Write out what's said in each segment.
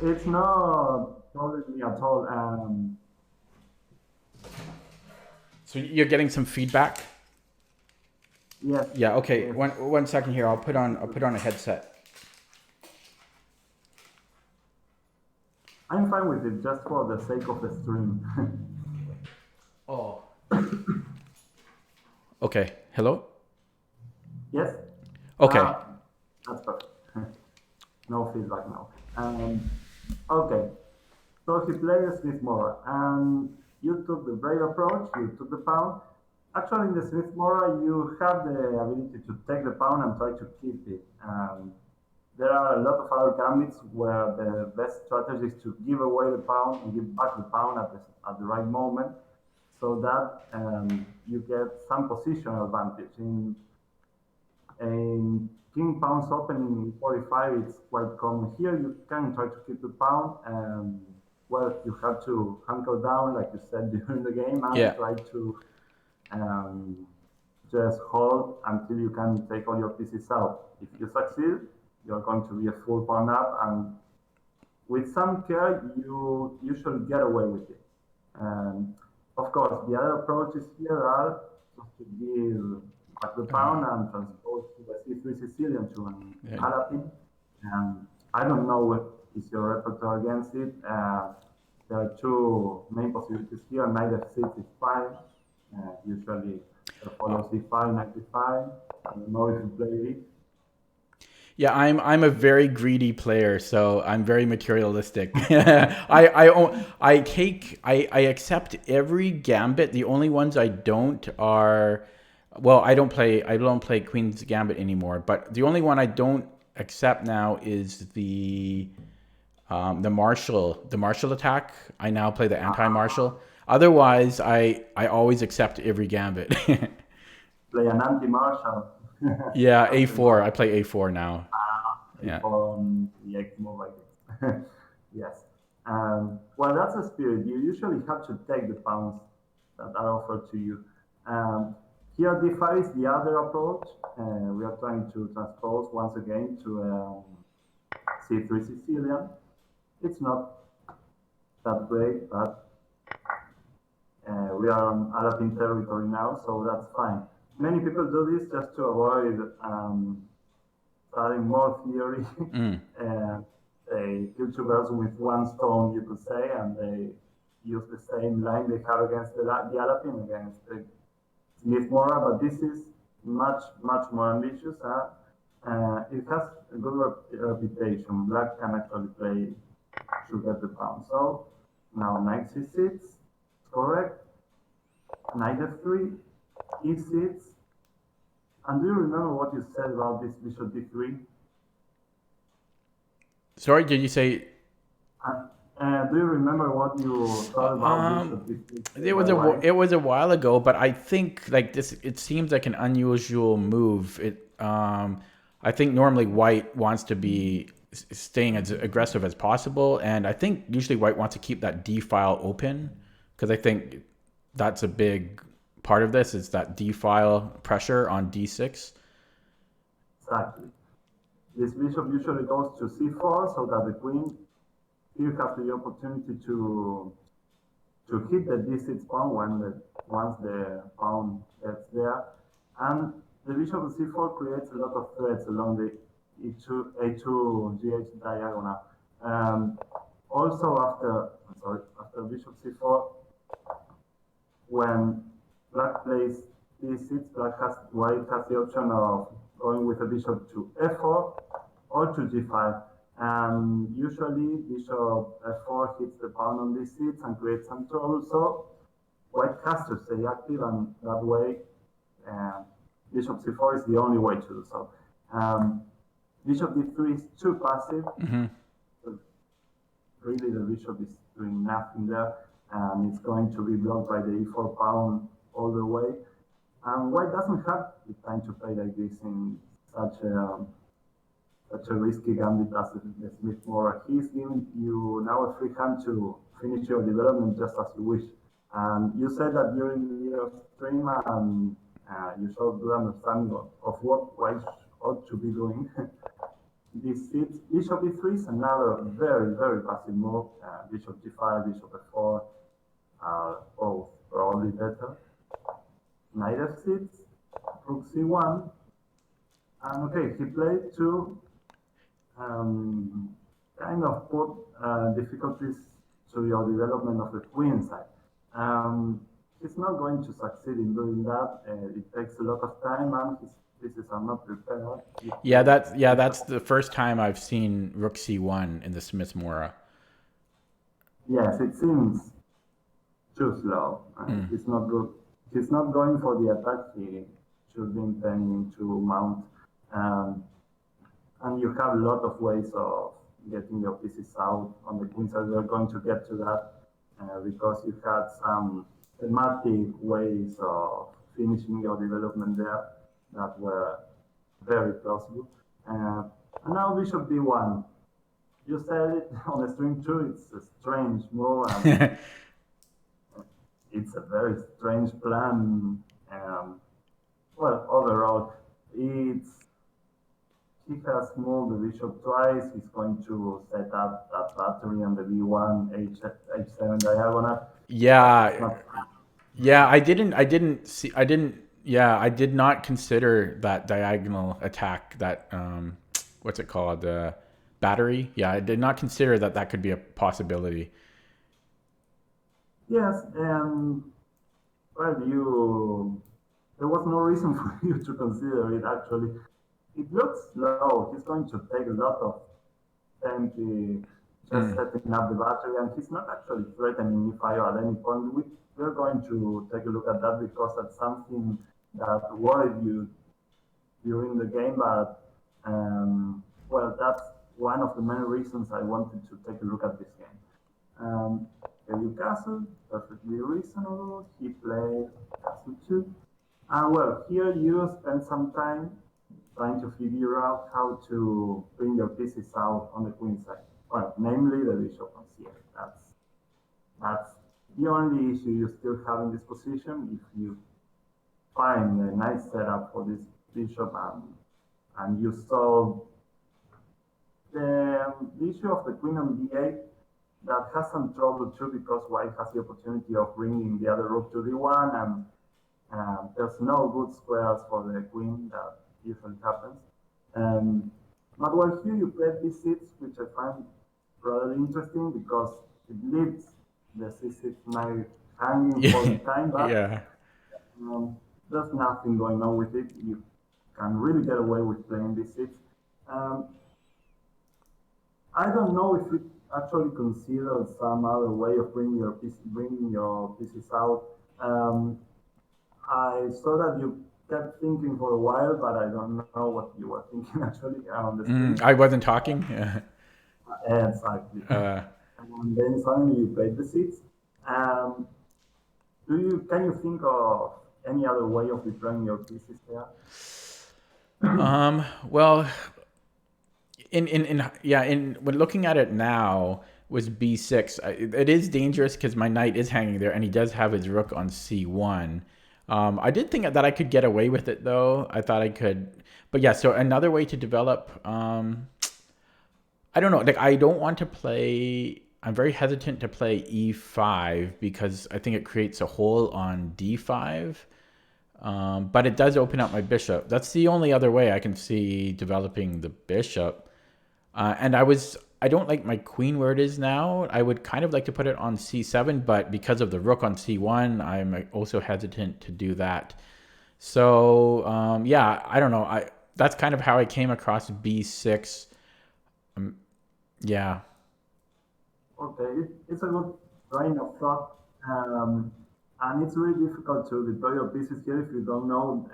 It's not bothering me at all. So you're getting some feedback? Yes, Yeah, okay. yes. One second here. I'll put on a headset. I'm fine with it just for the sake of the stream. Oh. Okay. Hello? Yes? Okay. Ah, that's perfect. No feedback now. Okay, so he plays Smith Mora, and you took the brave approach, you took the pawn. Actually, in the Smith Mora, you have the ability to take the pawn and try to keep it. There are a lot of other gambits where the best strategy is to give away the pawn and give back the pawn at the right moment so that you get some positional advantage. In king pawns opening in 45, it's quite common. Here you can try to keep the pawn. Well, you have to hunker down, like you said during the game, and Yeah. try to um, just hold until you can take all your pieces out. If you succeed, you're going to be a full pawn up, and with some care, you usually get away with it. Um, of course, the other approaches here are just to give back the pawn and transpose to the C3 Sicilian to an Yeah. Alapin. I don't know what is your repertoire against it. There are two main possibilities here. Knight f6 is fine. Usually Uh, follow c5, knight d5. I don't know if you play it. Yeah, I'm a very greedy player, so I'm very materialistic. I accept every gambit. The only ones I don't are, well, I don't play Queen's Gambit anymore. But the only one I don't accept now is the Marshall attack. I now play the anti-Marshall. Otherwise, I always accept every gambit. Play an anti-martial. Yeah, A4. I Anti-martial. play A4 now. Yeah. Before the X move, I guess. Yes. Well, that's a spirit. You usually have to take the pawns that are offered to you. Um, Here, d5 is the other approach. We are trying to transpose once again to c3 Sicilian. It's not that great, but we are on Alapin territory now, so that's fine. Many people do this just to avoid studying more theory. Mm. And they kill two birds with one stone, you could say, and they use the same line they have against the Alapin, against the Smith Mora, but this is much, much more ambitious. It has a good reputation. Black can actually play to get the pawn. So now knight c6, correct. Knight f3, e6. And do you remember what you said about this bishop d3? Sorry, did you say Uh, do you remember what you thought about Um, bishop d3 it by was a white? it was a while ago, but I think like this, it seems like an unusual move. I think normally white wants to be staying as aggressive as possible, and I think usually white wants to keep that D file open because I think that's a big part of this is that D file pressure on D6. Exactly. This bishop usually goes to c4 so that the queen still has the opportunity to hit the d6 pawn once the pawn gets there. And the bishop of c4 creates a lot of threats along the a2 gh diagonal. Um, Also after bishop c4, when black plays d6, white has the option of going with a bishop to f4 or to g5. And usually bishop f4 hits the pawn on d6 and creates some trouble. So white has to stay active, and that way uh, bishop c4 is the only way to do so. Um, Bishop d3 is too passive. Mm-hmm. Really, the bishop is doing nothing there, and it's going to be blocked by the e4 pawn all the way. And white doesn't have the time to play like this in such a risky gambit as the Smith Mora. He's giving you now a free hand to finish your development just as you wish. And you said that during your stream, you showed good understanding of what white ought to be doing. d6, bishop e3 is another very, very passive move. Bishop g5, bishop f4 are both probably better. Knight f6, rook c1, and okay, he played two kind of put difficulties to your development of the queen side. He's not going to succeed in doing that. It takes a lot of time, and his pieces are not prepared. That's the first time I've seen rook c1 in the Smith-Morra. Yes, it seems too slow. He's not good. He's not going for the attack. He should be intending to mount. And you have a lot of ways of getting your pieces out on the queen side. We're going to get to that because you had some thematic ways of finishing your development there that were very plausible. And now bishop d1. You said it on the stream too. It's a strange move. And it's a very strange plan. Well, overall, he has moved the bishop twice. He's going to set up that battery on the b1, h7 diagonal. I did not consider that diagonal attack, that, what's it called? The battery. Yeah, I did not consider that could be a possibility. Yes, and well, there was no reason for you to consider it actually. It looks slow. He's going to take a lot of time just setting up the battery, and he's not actually threatening e5 at any point. We're going to take a look at that because that's something that worried you during the game, but well, that's one of the main reasons I wanted to take a look at this game. You castle, perfectly reasonable. He played castle 2. And well, here you spend some time trying to figure out how to bring your pieces out on the queen side. Well, namely the bishop on c8. That's the only issue you still have in this position. If you find a nice setup for this bishop and you solve the issue of the queen on d8, that has some trouble too because white has the opportunity of bringing the other rook to d1, and there's no good squares for the queen. That usually happens. But well, here you play b6, which I find rather interesting because it leaves the c6 knight hanging for the time, but there's nothing going on with it. You can really get away with playing b6. I don't know if it actually considered some other way of bringing your pieces out. I saw that you kept thinking for a while, but I don't know what you were thinking actually on the screen. I wasn't talking. Exactly. And then suddenly you played the 6. Can you think of any other way of deploying your pieces there? Well, when looking at it now was b6. It is dangerous because my knight is hanging there, and he does have his rook on c1. I did think that I could get away with it, though. I thought I could. But yeah, so another way to develop, I don't know. Like, I don't want to play. I'm very hesitant to play e5 because I think it creates a hole on d5. But it does open up my bishop. That's the only other way I can see developing the bishop. And I don't like my queen where it is now. I would kind of like to put it on c7, but because of the rook on c1, I'm also hesitant to do that. So I don't know. That's kind of how I came across b6. Yeah. Okay, it's a good train of thought. And it's really difficult to deploy your pieces here if you don't know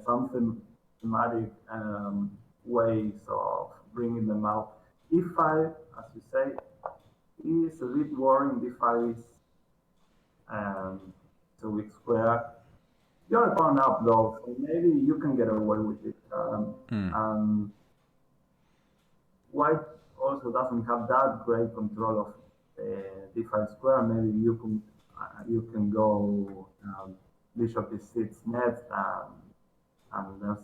some thematic ways of bringing them out. e5, as you say, is a bit worrying. d5 is a weak square. You're a pawn up though, so maybe you can get away with it. White also doesn't have that great control of d5 square. Maybe you can go bishop e6 next, and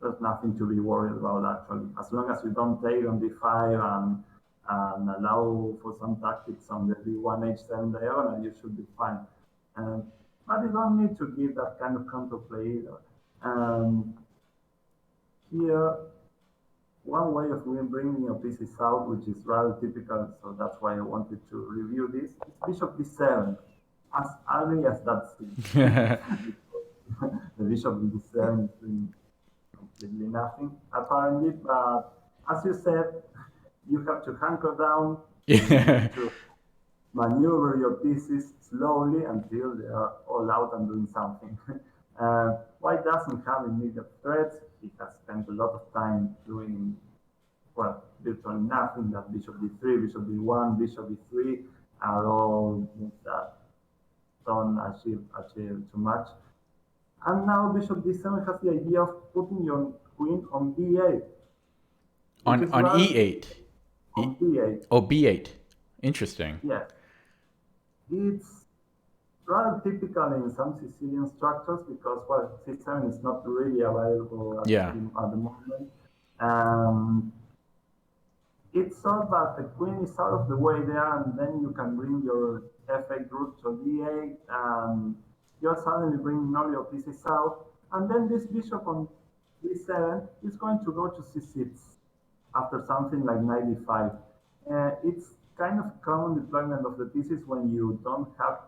there's nothing to be worried about actually. As long as you don't take on d5 and allow for some tactics on the d1 h7 diagonal, you should be fine. But you don't need to give that kind of counterplay either. Here, one way of bringing your pieces out, which is rather typical, so that's why I wanted to review this, is bishop d7. As ugly as that seems. The bishop d7 is doing completely nothing, apparently, but as you said, you have to hunker down to maneuver your pieces slowly until they are all out and doing something. White doesn't have immediate threats. He has spent a lot of time doing, well, virtually nothing. That bishop d3, bishop d1, bishop d3 are all moves that don't achieve too much. And now bishop d7 has the idea of putting your queen on b8. On e8. On b8. Oh, b8. Interesting. Yeah. It's rather typical in some Sicilian structures because, well, c7 is not really available at the moment. It's so that the queen is out of the way there, and then you can bring your f8 rook to d8, and you're suddenly bringing all your pieces out, and then this bishop on d7 is going to go to c6 after something like knight d5. It's kind of common deployment of the pieces when you don't have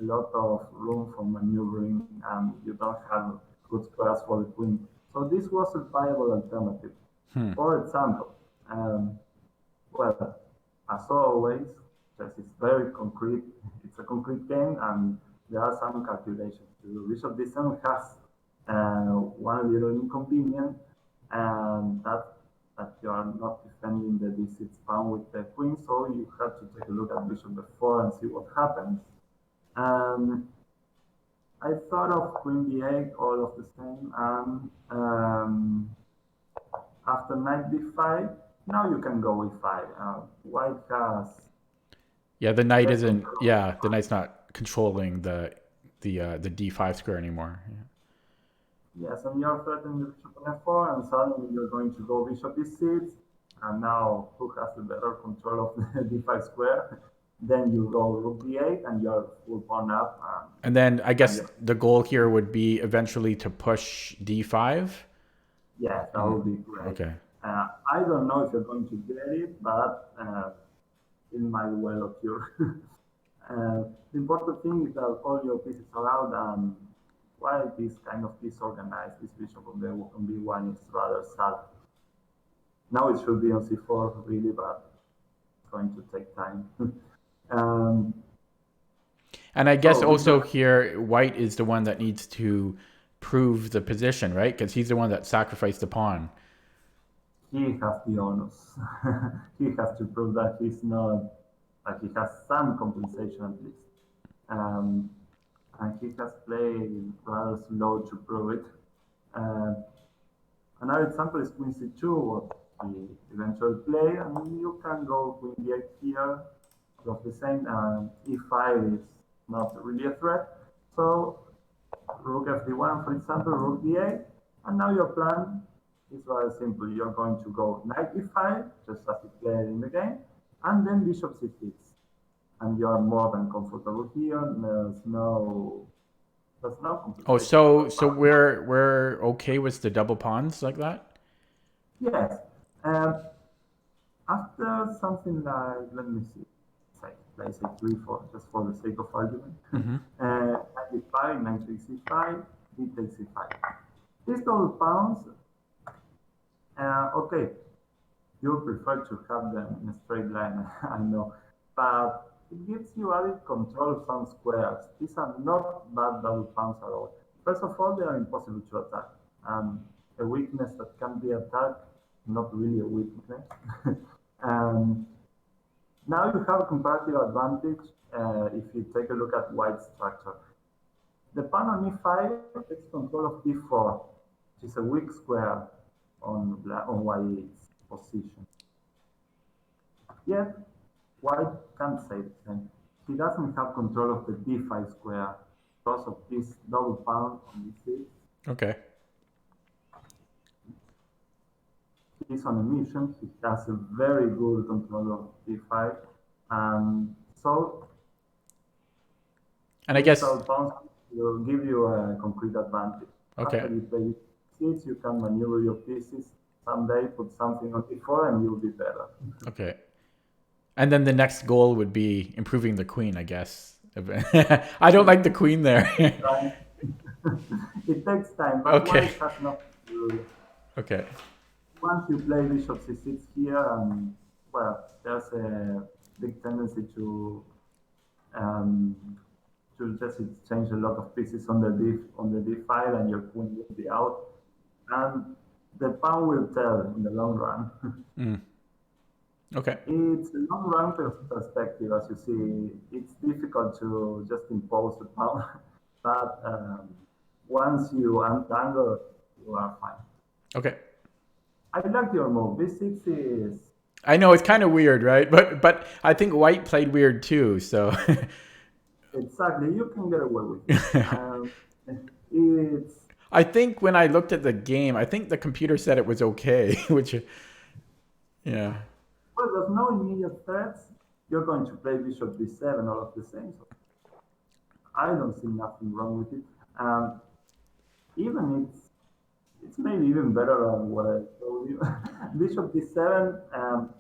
a lot of room for maneuvering and you don't have good squares for the queen. So this was a viable alternative. For example, well, as always, chess is very concrete. It's a concrete game, and there are some calculations to do. Bishop d7 has one little inconvenience, and that you are not defending the d6 pawn with the queen, so you have to take a look at bishop f4 and see what happens. I thought of queen d8, all of the same, and after knight d5, now you can go e5. White has... Yeah, the knight isn't... Yeah, the knight's not controlling the d5 square anymore. Yeah. Yes, and you're threatening the bishop on f4, and suddenly you're going to go bishop e6, and now who has the better control of the d5 square? Then you go rook d8, and you're full pawn up. And then I guess the goal here would be eventually to push d5? Yes, that would be great. Okay. I don't know if you're going to get it, but it might well occur. The important thing is that all your pieces are out, and while it is kind of disorganized, this bishop on b1 is rather sad. Now it should be on c4, really, but it's going to take time. And I guess also here, white is the one that needs to prove the position, right? Because he's the one that sacrificed the pawn. He has the onus. He has to prove that he's not, that he has some compensation at least. And he has played rather slow to prove it. Another example is queen c2, what he eventually played, and you can go queen d8 here, of the same, e5 is not really a threat. So rook fd1, for example, rook d8, and now your plan is very simple. You're going to go knight e5, just as you played in the game, and then bishop c6. And you're more than comfortable here. There's no Oh, so we're okay with the double pawns like that? Yes. After something like, let me see, let's say 3-4, just for the sake of argument. Knight e5, knight takes e5, d takes e5. These double pawns, okay, you prefer to have them in a straight line, I know, but it gives you added control of some squares. These are not bad double pawns at all. First of all, they are impossible to attack. A weakness that can be attacked, not really a weakness. Now you have a comparative advantage if you take a look at white structure. The pawn on e5 takes control of d4, which is a weak square on white's position. Yet, white can't say the same. He doesn't have control of the d5 square because of this double pawn on d6. Okay. he's on a mission. He has a very good control of d5, and so And I these guess, all pawns will give you a concrete advantage. okay. After you play d6, you can maneuver your pieces someday, put something on d4, and you'll be better. Okay. And then the next goal would be improving the queen, I guess. I don't like the queen there. It takes time, but Okay. white has nothing to do. Okay. Once you play bishop c6 here, well, there's a big tendency um, to just exchange a lot of pieces on the d file, and your queen will be out, and the pawn will tell in the long run. Mm. Okay. It's a long run perspective, as you see. It's difficult to just impose the pawn, but once you untangle, you are fine. Okay. I like your move. B6 is. I know it's kind of weird, right? But I think white played weird too. So Exactly, you can get away with it. It's. I think when I looked at the game, I think the computer said it was okay, which, yeah. Well, there's no immediate threats. You're going to play bishop d7 all of the same. So I don't see nothing wrong with it. Even it's maybe even better than what I told you. Bishop d7.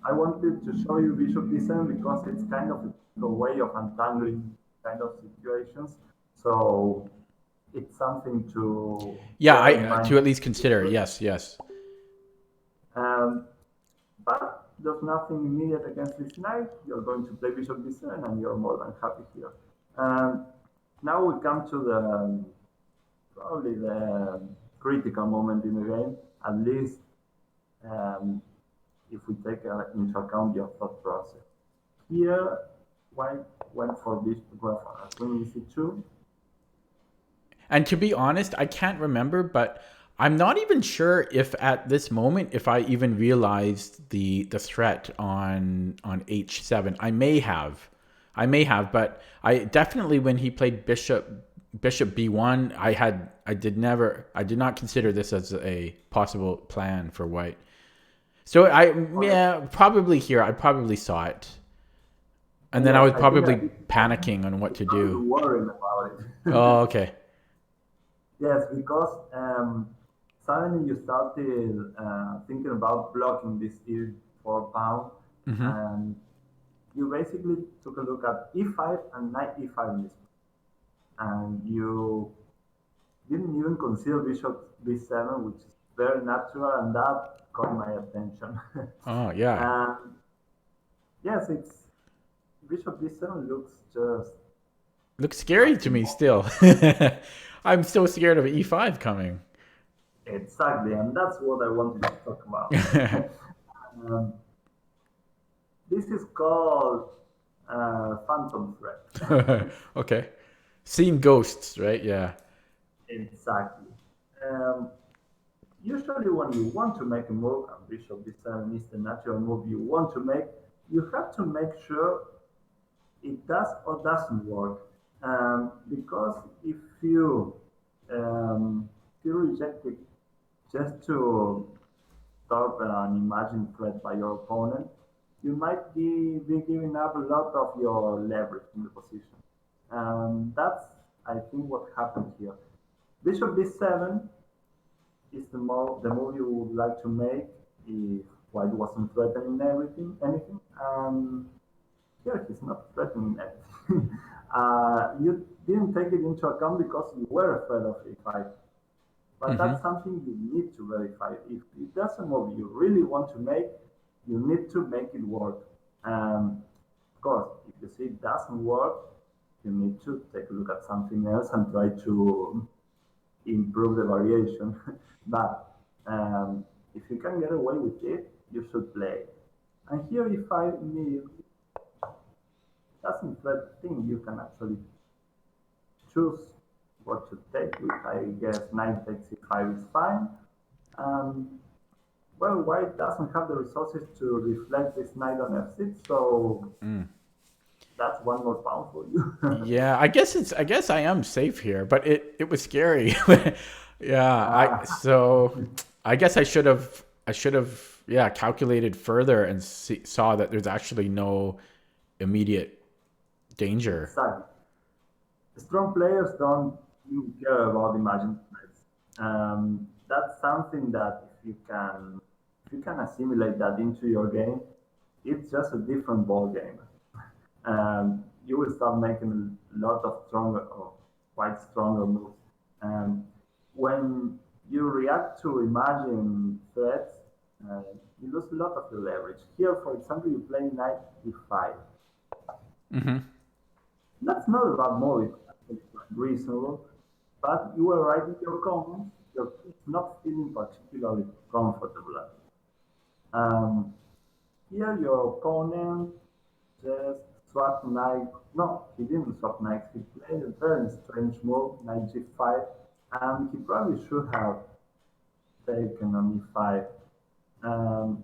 I wanted to show you bishop d7 because it's kind of a way of untangling kind of situations. So it's something to To at least consider. Yes. But there's nothing immediate against this knight. You're going to play bishop d7, and you're more than happy here. Now we come to the probably the critical moment in the game, at least if we take into account your thought process. Here, white went for queen c2. And to be honest, I can't remember, but I'm not even sure if at this moment if I even realized the threat on h7. I may have, but I definitely, when he played bishop b1, I did not consider this as a possible plan for white. So probably here I probably saw it, and then I was probably panicking on what to do. Worrying about it. Oh, okay. Yes, because suddenly you started thinking about blocking this e4 pawn, and you basically took a look at e5 and knight e5 list, and you didn't even consider bishop b7, which is very natural, and that caught my attention. Oh yeah. Yes, it's bishop b7 looks scary to me still. I'm so scared of e5 coming. Exactly, and that's what I wanted to talk about. This is called phantom threat. Okay. Seeing ghosts, right? Yeah. Exactly. Usually when you want to make a move, and bishop b7 is the natural move you want to make, you have to make sure it does or doesn't work. Because if you reject it just to stop an imagined threat by your opponent, you might be giving up a lot of your leverage in the position. That's, I think, what happened here. Bishop b7 is the move you would like to make if white wasn't threatening anything. Here he's not threatening anything. You didn't take it into account because you were afraid of e5. But that's something you need to verify. If that's a move you really want to make, you need to make it work. Of course, if you see it doesn't work, you need to take a look at something else and try to improve the variation. But if you can get away with it, you should play. And here, if I immediately doesn't threat thing, you can actually choose what to take, which I guess knight takes e5 is fine. Well, white doesn't have the resources to reflect this knight on f6, so that's one more pawn for you. Yeah, I guess I am safe here, but it was scary. Yeah, so I guess I should have calculated further and saw that there's actually no immediate danger. Exactly. Strong players don't even care about imagined threats. That's something that if you can assimilate that into your game, it's just a different ball game. You will start making a lot of stronger or quite stronger moves. Um, when you react to imagined threats, uh, you lose a lot of the leverage. Here, for example, you play knight e5. Mm-hmm. That's not a bad move, it's actually quite reasonable. But you were right in your comments. You're not feeling particularly comfortable. Um, Here, your opponent just swapped knight. No, he didn't swap knights. He played a very strange move, knight g5, and he probably should have taken on e5.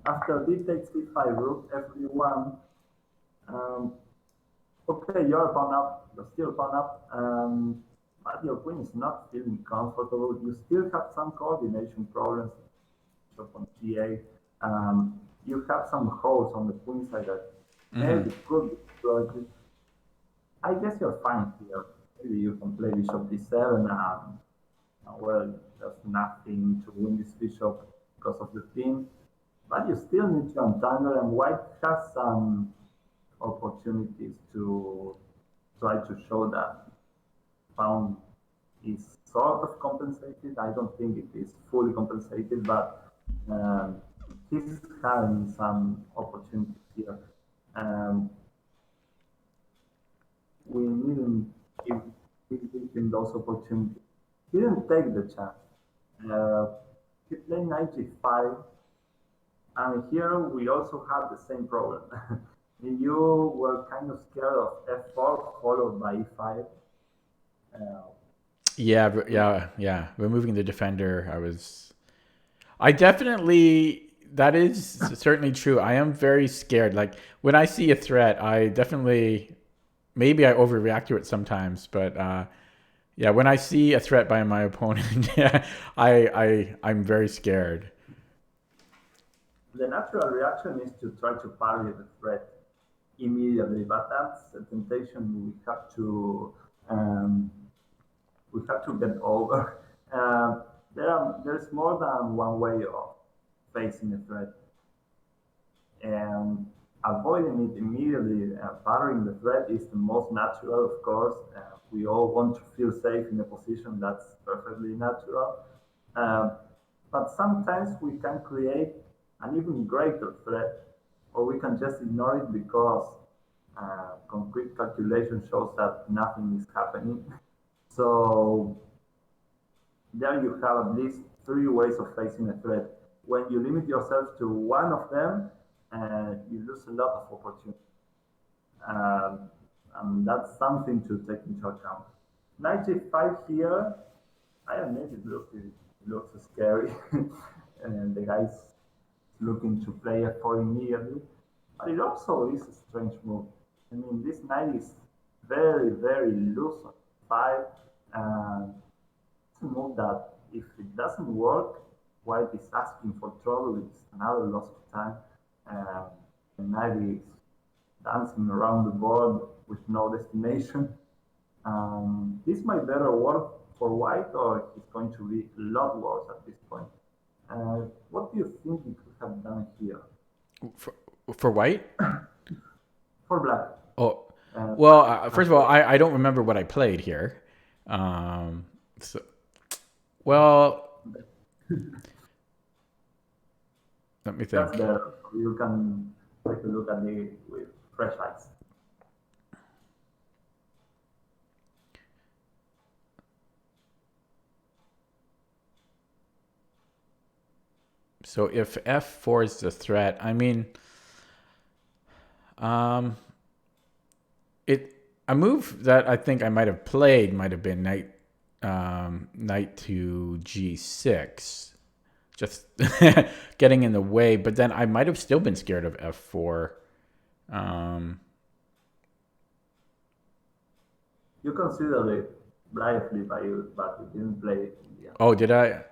After d takes e5, rook f3-1. Um, okay, you're pawn up. You're still pawn up. But your queen is not feeling comfortable. You still have some coordination problems. Bishop on c8. You have some holes on the queen side that Mm-hmm. maybe could be exploited. I guess you're fine here. Maybe you can play bishop d7. Well, there's nothing to win this bishop because of the pin. But you still need to untangle, and white has some opportunities to try to show that pawn is sort of compensated. I don't think it is fully compensated, but he's having some opportunities here. Um, we needn't give him those opportunities. He didn't take the chance. Uh, he played knight g5, and here we also have the same problem. You were kind of scared of f4 followed by e5. Uh, Yeah. Removing the defender, I definitely, that is certainly true. I am very scared. Like when I see a threat, I definitely, maybe I overreact to it sometimes, but yeah, when I see a threat by my opponent, yeah, I'm very scared. the natural reaction is to try to parry the threat immediately, but that's a temptation um, we have to get over. There's more than one way of facing a threat, and avoiding it immediately, parrying the threat is the most natural, of course. We all want to feel safe in a position that's perfectly natural. Um, but sometimes we can create an even greater threat, or we can just ignore it because concrete calculation shows that nothing is happening. So there you have at least three ways of facing a threat. When you limit yourself to one of them, you lose a lot of opportunity. Um, and that's something to take into account. Knight g5 here, I admit it looks scary. And the guy's looking to play f4 immediately. But it also is a strange move. I mean, this knight is very, very loose on five. And it's a move that if it doesn't work, white is asking for trouble. It's another loss of time. Um, the knight is dancing around the board with no destination. This might better work for white, or it's going to be a lot worse at this point. What do you think we could have done here For, for white? for black? Oh, Uh, well, first of all, I don't remember what I played here. So, well, let me that's think. better. You can take a look at it with fresh eyes. So if f4 is the threat, I mean, um, it a move that I think I might have played might have been knight to g6, just getting in the way. But then I might have still been scared of f4. Um, You considered it blithely, but you didn't play it in the end. oh, did I?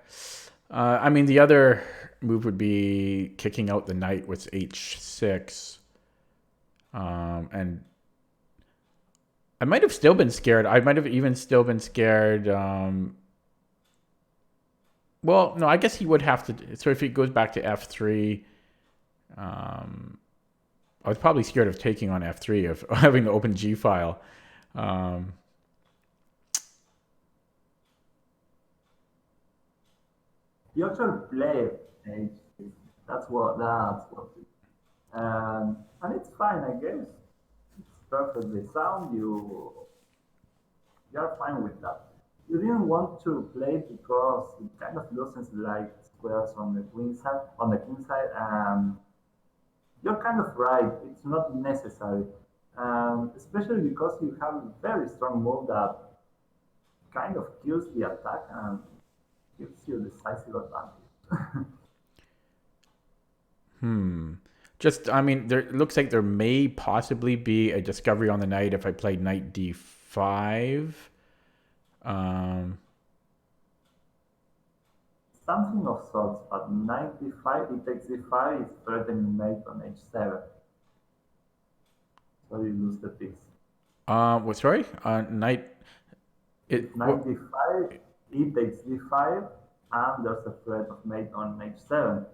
I mean, the other. move would be kicking out the knight with h6. And I might have still been scared. I might have even still been scared. Well, no, I guess he would have to. So if he goes back to f3, I was probably scared of taking on f3, of having the open g file. You actually play h6. That's what. And it's fine, I guess. It's perfectly sound. You're fine with that. You didn't want to play because it kind of loses like squares on the queen side, on the king side, and you're kind of right. It's not necessary, especially because you have a very strong move that kind of kills the attack and gives you decisive advantage. Just, I mean, there it looks like there may possibly be a discovery on the knight if I played knight d5. Something of sorts, but knight d5, it takes d5 is threatening mate on h7, so you lose the piece. What? Sorry, knight. Knight d5, e takes d5, and there's a threat of mate on h7.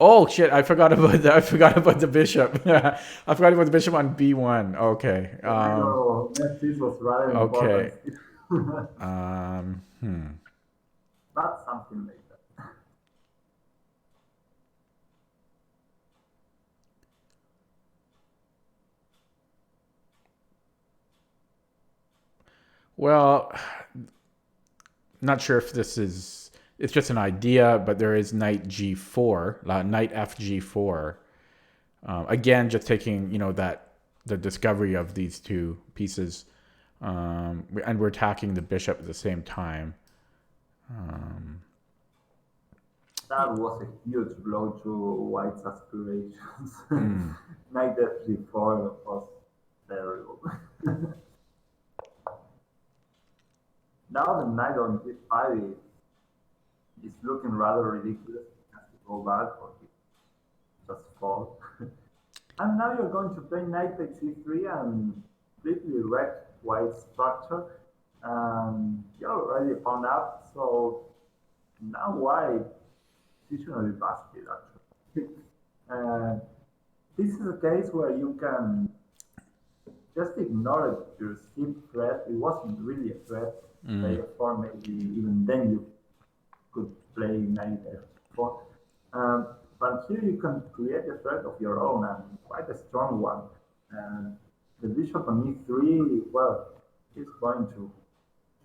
Oh shit! I forgot about that. I forgot about the bishop. I forgot about the bishop on b1. Okay. That piece was rather Okay. important. But something like that. Well, not sure if this is. It's just an idea, but there is knight g4, knight fg4. Again, just taking that the discovery of these two pieces, and we're attacking the bishop at the same time. That was a huge blow to White's aspirations. Knight fg4 was terrible. Now the knight on g5 is looking rather ridiculous. He has to go back or he just fall. And now you're going to play knight takes e3 and completely wreck White's structure. You're already pawned up, so now White positionally busted actually. This is a case where you can just ignore it, your steep threat. It wasn't really a threat. Play f4, maybe even then you could play knight f4. But here you can create a threat of your own and quite a strong one. The bishop on e3, well, is going to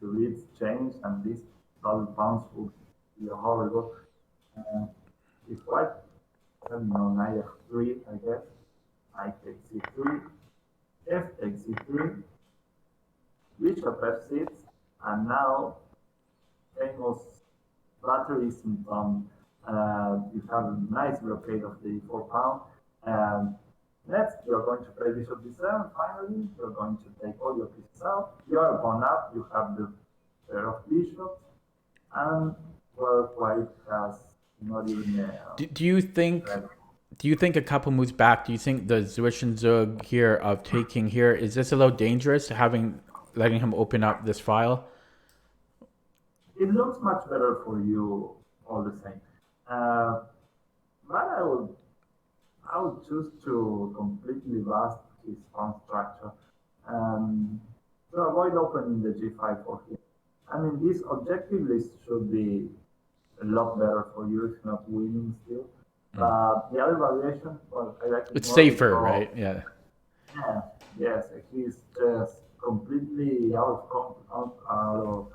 read change, and this double bounce will be horrible. If White, I don't know, knight f3, I guess. Knight takes e3, f takes e3, bishop f6, and now famous battery is in town. You have a nice blockade of the e4 pawn. Next, you're going to play bishop d7. Finally, you're going to take all your pieces out. You are pawn up. You have the pair of bishops, and well, White has not even. Do you think? Do you think a couple moves back? Do you think the Zwischenzug here of taking here, is this a little dangerous? Letting him open up this file. It looks much better for you all the same. But I would choose to completely bust his pawn structure to avoid opening the g5 for him. I mean, this objectively should be a lot better for you, if not winning still. But the other variation, well, I like it It's more safer, because, right? Yeah. Yeah, yes, he's just completely out of control.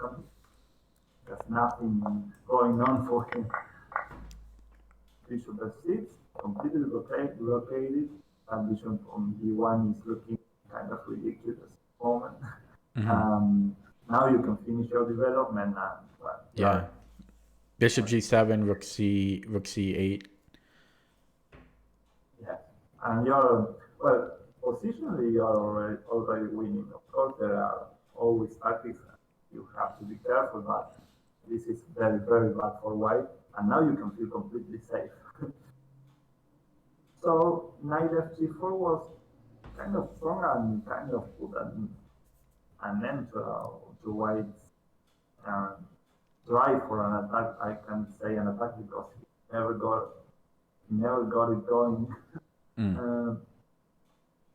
There's nothing going on for him. Bishop f6, completely blockaded, and bishop on d1 is looking kind of ridiculous at the moment. Now you can finish your development and yeah. Bishop g7, rook c8. Yeah, and you're positionally you're already winning. Of course, there are always tactics you have to be careful, but this is very, very bad for White, and now you can feel completely safe. So knight fg4 was kind of strong and kind of put an end to white's uh, drive for an attack. I can say an attack because he never got it going. Uh,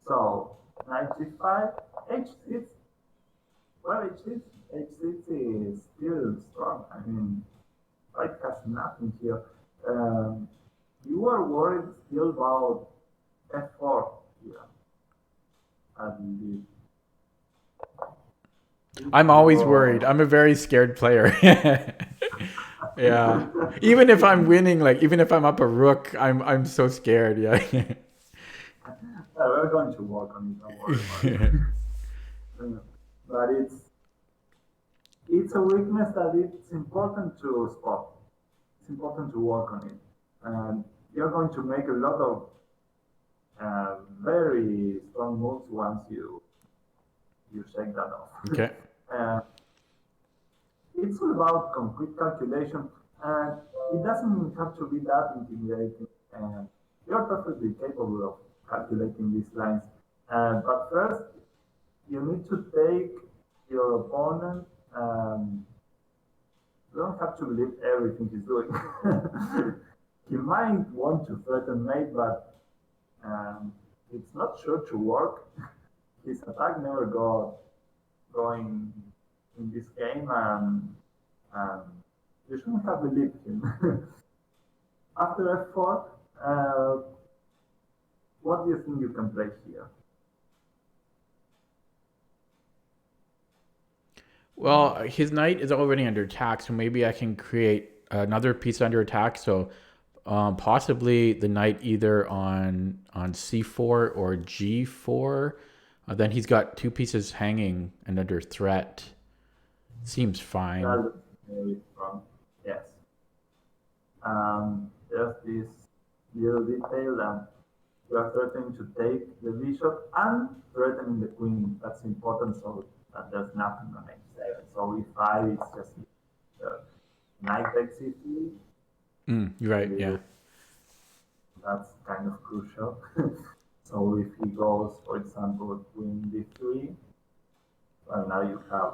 so knight g5, h6. Well, h6 is still strong. I mean, white has nothing here. Um, you are worried still about f4 here, I believe. I'm always worried. Your I'm a very scared player. Yeah. Even if I'm winning, like even if I'm up a rook, I'm so scared. Yeah. we're going to work on it. Don't worry about it. But it's a weakness that it's important to spot. It's important to work on it, and you're going to make a lot of very strong moves once you shake that off. Okay. uh, it's all about concrete calculation, and it doesn't have to be that intimidating. And you're perfectly capable of calculating these lines. But first, you need to take your opponent. You don't have to believe everything he's doing. He might want to threaten mate, but it's not sure to work. His attack never got going in this game, and um, you shouldn't have believed him. After f4, what do you think you can play here? Well, his knight is already under attack, so maybe I can create another piece under attack. So possibly the knight either on c4 or g4. Then he's got two pieces hanging and under threat. Seems fine. That's very strong. Yes. There's this little detail that you are threatening to take the bishop and threatening the queen. That's important so that there's nothing on h7. So e5 is just the knight takes e3. You're right. Yeah. That's kind of crucial. So if he goes, for example, queen d3, well, now you have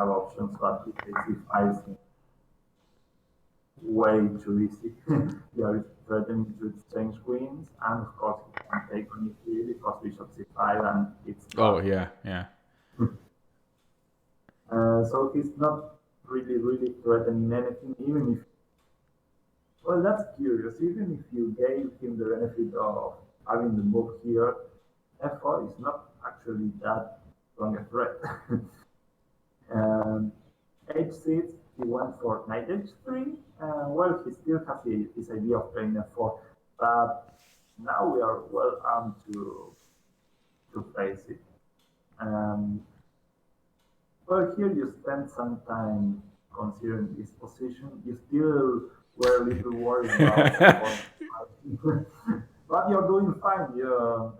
options, but if takes e5 way too easy. You are threatening to exchange queens, and of course he can take on e3 because bishop c5 and it's Oh gone. yeah. Yeah. So he's not really threatening anything, even if, well, that's curious. Even if you gave him the benefit of having the move here, f4 is not actually that strong a threat. um, h6, he went for knight h3. Well, he still has his idea of playing f4, but now we are well armed to face it. Um, well, here you spend some time considering this position. You still were a little worried about f4, but you're doing fine. You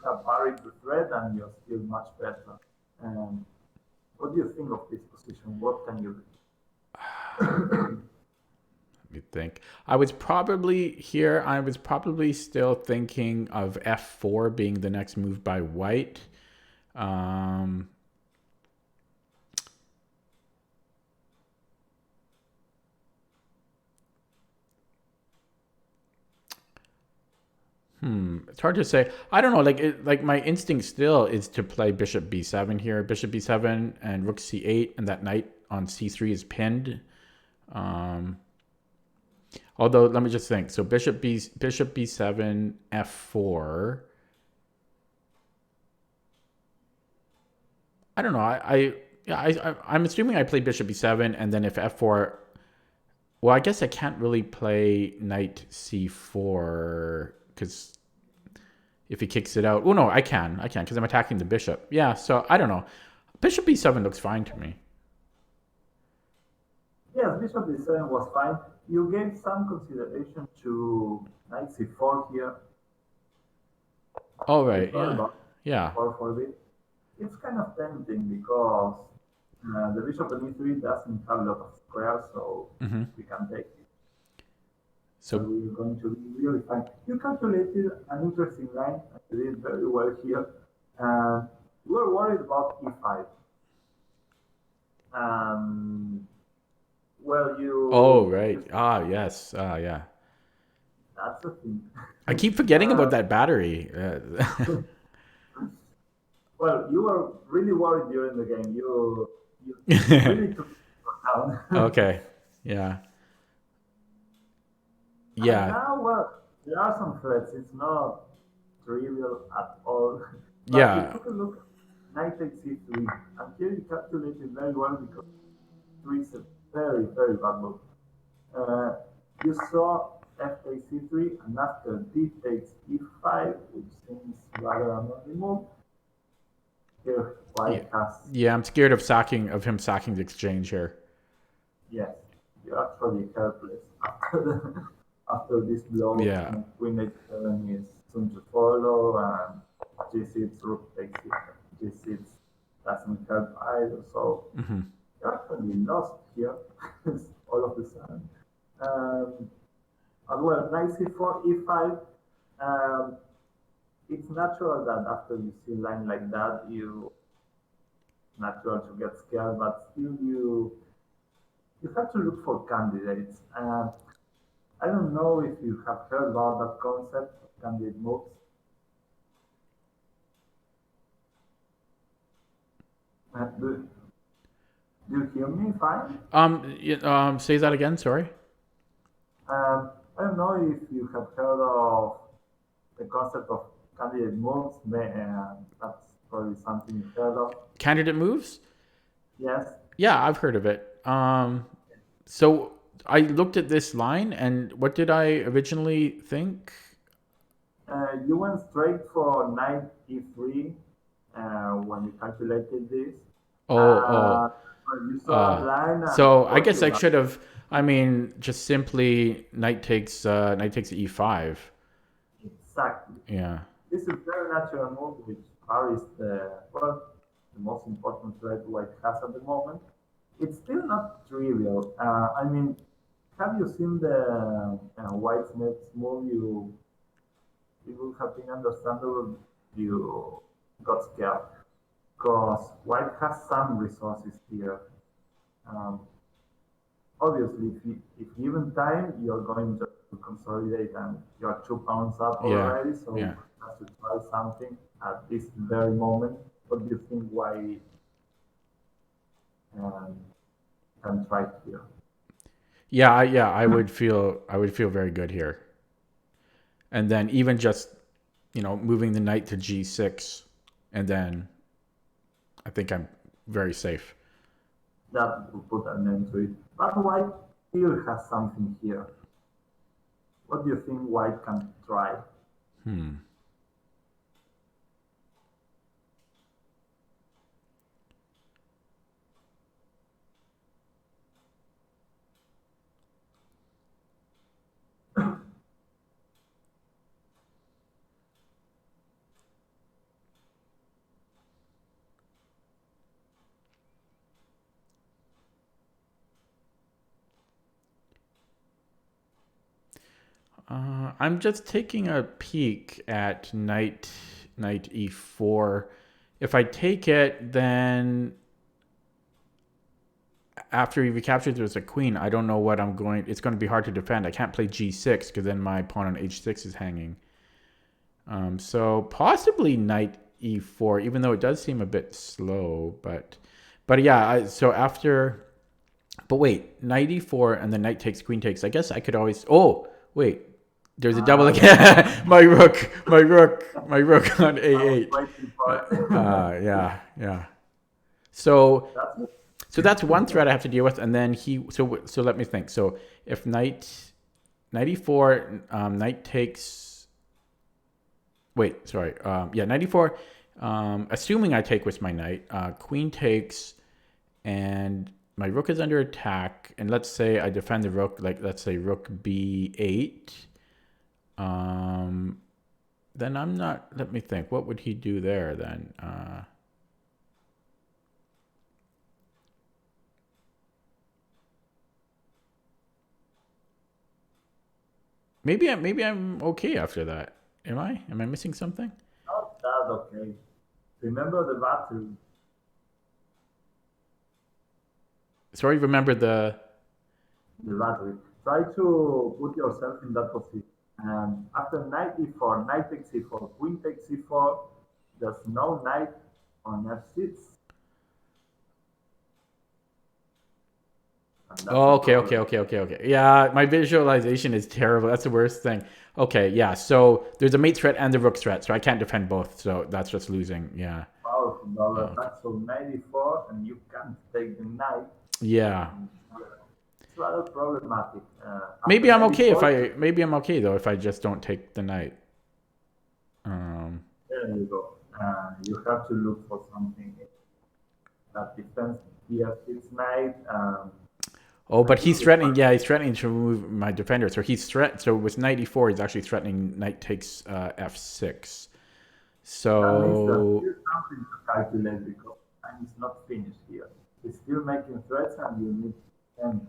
have parried the threat, and you're still much better. Um, what do you think of this position? What can you do? Let me think. I was probably still thinking of f4 being the next move by white. Um, It's hard to say. I don't know. Like my instinct still is to play bishop b7 here. Bishop b7 and rook c8, and that knight on c3 is pinned. Although let me just think. So bishop b7 f4. I don't know. I'm assuming I play bishop b7, and then if f4. Well, I guess I can't really play knight c4 because if he kicks it out. Oh no, I can because I'm attacking the bishop. Yeah, so I don't know. Bishop b7 looks fine to me. Yes, bishop d7 was fine. You gave some consideration to knight c4 here. Oh You right, thought yeah, about yeah. c4 for a bit. It's kind of tempting because the bishop on e3 doesn't have a lot of squares, so we can take it. So So, we're going to be really fine. You calculated an interesting line. You did very well here. Uh, you were worried about e5. Um, well, oh, you right. Ah, yes. Ah, yeah. that's the thing. I keep forgetting uh, about that battery. well, you were really worried during the game. You really took it down. Okay. Yeah. And Yeah. now, well, there are some threats. It's not trivial at all. But you Yeah. took a look at knight takes c3, and here you calculated very well because 3 is a very, very bad move. Uh, you saw f takes c3, and after d takes e5, which seems rather unlikely move, here Yeah. white has, Yeah, I'm scared of him sacking the exchange here. yes, you're actually helpless after this blow. Yeah. Queen h7 is soon to follow, and g6, rook takes it, g6 doesn't help either, so Hmm. you're actually lost here all of a sudden. Um, as well, knight c4, e5. Um, it's natural that after you see a line like that, you natural to get scared, but still you have to look for candidates. I don't know if you have heard about that concept of candidate moves. Do you hear me fine? Say that again. Sorry. I don't know if you have heard of the concept of candidate moves. That's probably something you've heard of. Candidate moves. Yes. Yeah, I've heard of it. So I looked at this line, and what did I originally think? You went straight for knight e3 when you calculated this. Oh, Uh, oh. you saw a line, and So of I course guess you I ran. should have. I mean, just simply knight takes e5. Exactly. Yeah. This is very natural move, which parries the most important threat White has at the moment. It's still not trivial. I mean, have you seen the White's next move? It would have been understandable if you got scared because White has some resources here. Um, obviously, if given time, you're going just to consolidate and you're 2 pounds up Yeah. already, so Yeah. you have to try something at this very moment. What do you think why um, can try here? Yeah. Yeah. I would feel very good here. And then even just moving the knight to g6, and then I think I'm very safe. That will put an end to it. But White still has something here. What do you think White can try? Hmm. I'm just taking a peek at knight e4. If I take it, then after he recaptures there's a queen. I don't know what I'm going. It's going to be hard to defend. I can't play g6 because then my pawn on h6 is hanging. So possibly knight e4, even though it does seem a bit slow. But yeah. So after, but wait, knight e4 and then knight takes, queen takes. I guess I could always. Oh wait, there's a double Yes, again. my rook on I was a8. waiting for it. Yeah, yeah. So That's so that's one threat I have to deal with, and then so let me think. So if knight e4, knight takes. Wait, sorry. Yeah, knight e4. Assuming I take with my knight, queen takes, and my rook is under attack. And let's say I defend the rook, like let's say rook b8. Then I'm not. Let me think. What would he do there then? maybe I'm okay after that. Am I? Am I missing something? Not that okay. Remember the battery. Sorry, remember the. The battery. Try to put yourself in that position. And after knight e4, knight takes e4, queen takes e4, there's no knight on f6. And that's Oh, a problem. okay. Yeah, my visualization is terrible. That's the worst thing. Okay, yeah. So there's a mate threat and the rook threat, so I can't defend both. So that's just losing. Yeah. Powerful double Okay. attack, so knight e4, and you can't take the knight. Yeah. It's rather problematic. After Maybe I'm knight okay if e4, I. Maybe I'm okay though if I just don't take the knight. there you go. You have to look for something that defends the f6 knight. Oh, I but think he's it's threatening. Yeah, he's threatening to remove my defender. So he's threat. So with knight e4, he's actually threatening knight takes f6. that means that So there's something to calculate because time is not finished here. It's still making threats and you need and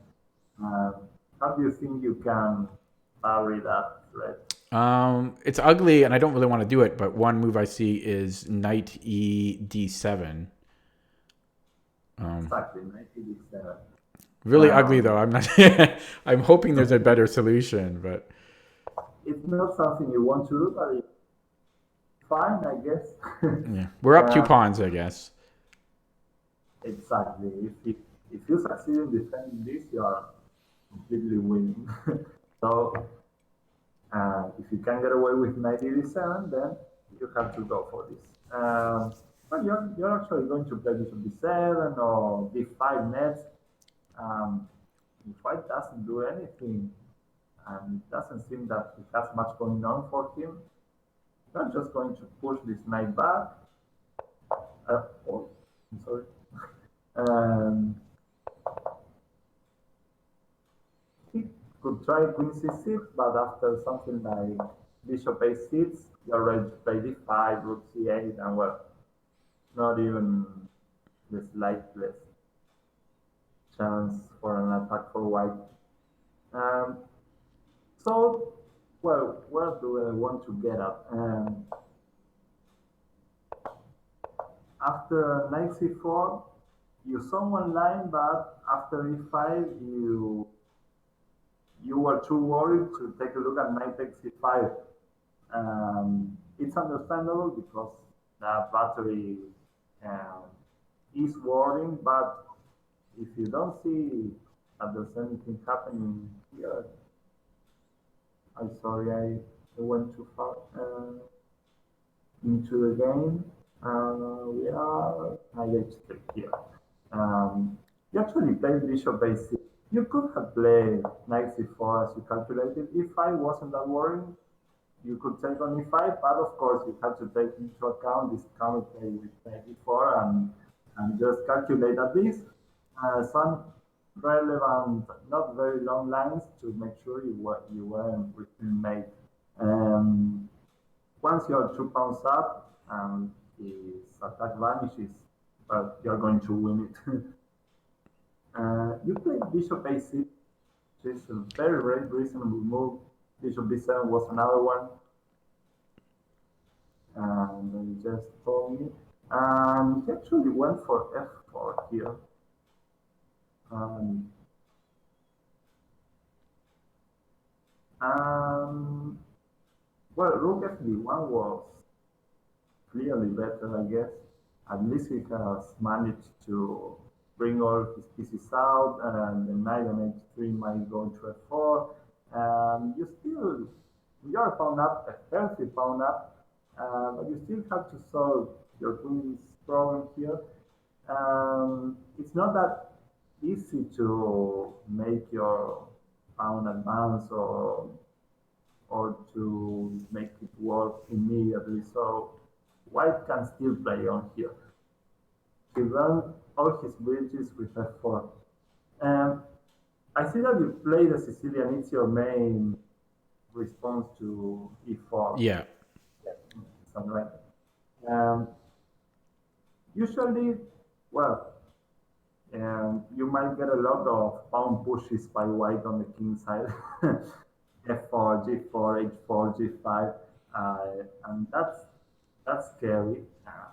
how do you think you can parry that threat? it's ugly, and I don't really want to do it. But one move I see is knight e d7. Exactly, 1987. Really ugly though. Um, I'm not. I'm hoping there's a better solution, but it's not something you want to do, but it's fine, I guess. yeah, we're up two uh, pawns, I guess. exactly. If you succeed in defending this, you are completely winning. So if you can get away with knight e7, then you have to go for this. But you're actually going to play bishop d7 or d5 next. The white doesn't do anything, and it doesn't seem that he has much going on for him. You're just going to push this knight back. Oh, I'm sorry. Um, he could try queen c6, but after something like bishop a6, you're ready to play d5, rook c8, and well, not even the slightest chance for an attack for white. Um, so, well, where do I want to get at? After knight c4, you saw one line, but after e5, you were too worried to take a look at knight takes e5. It's understandable because the battery um, is worrying, but if you don't see that there's anything happening here, I'm sorry, I went too far into the game. We are h3 here. You actually played bishop a6. You could have played knight c4 as you calculated. E5 wasn't that worrying. You could take on e5, but of course you have to take into account this counterplay with knight e4 and just calculate at least some relevant, not very long lines to make sure you weren't within mate. Um, Once you're 2 pounds up and his attack vanishes, but you're going to win it. You play bishop a6, which is a very reasonable move. Bishop b7 was another one, and they just told me. He actually went for f4 here. Um, um, well, rook fd1 was clearly better, I guess. At least he has managed to bring all his pieces out, and the knight on h3 might go to f4. You're a pawn up, a healthy pawn up, but you still have to solve your queen's problem here. It's not that easy to make your pawn advance or to make it work immediately. So white can still play on here. He ran all his bridges with f4. Um, I see that you play the Sicilian. It's your main response to e4. Yeah. Yeah, something like that. Usually, well, you might get a lot of pawn pushes by white on the king side. f4, g4, h4, g5, and that's scary.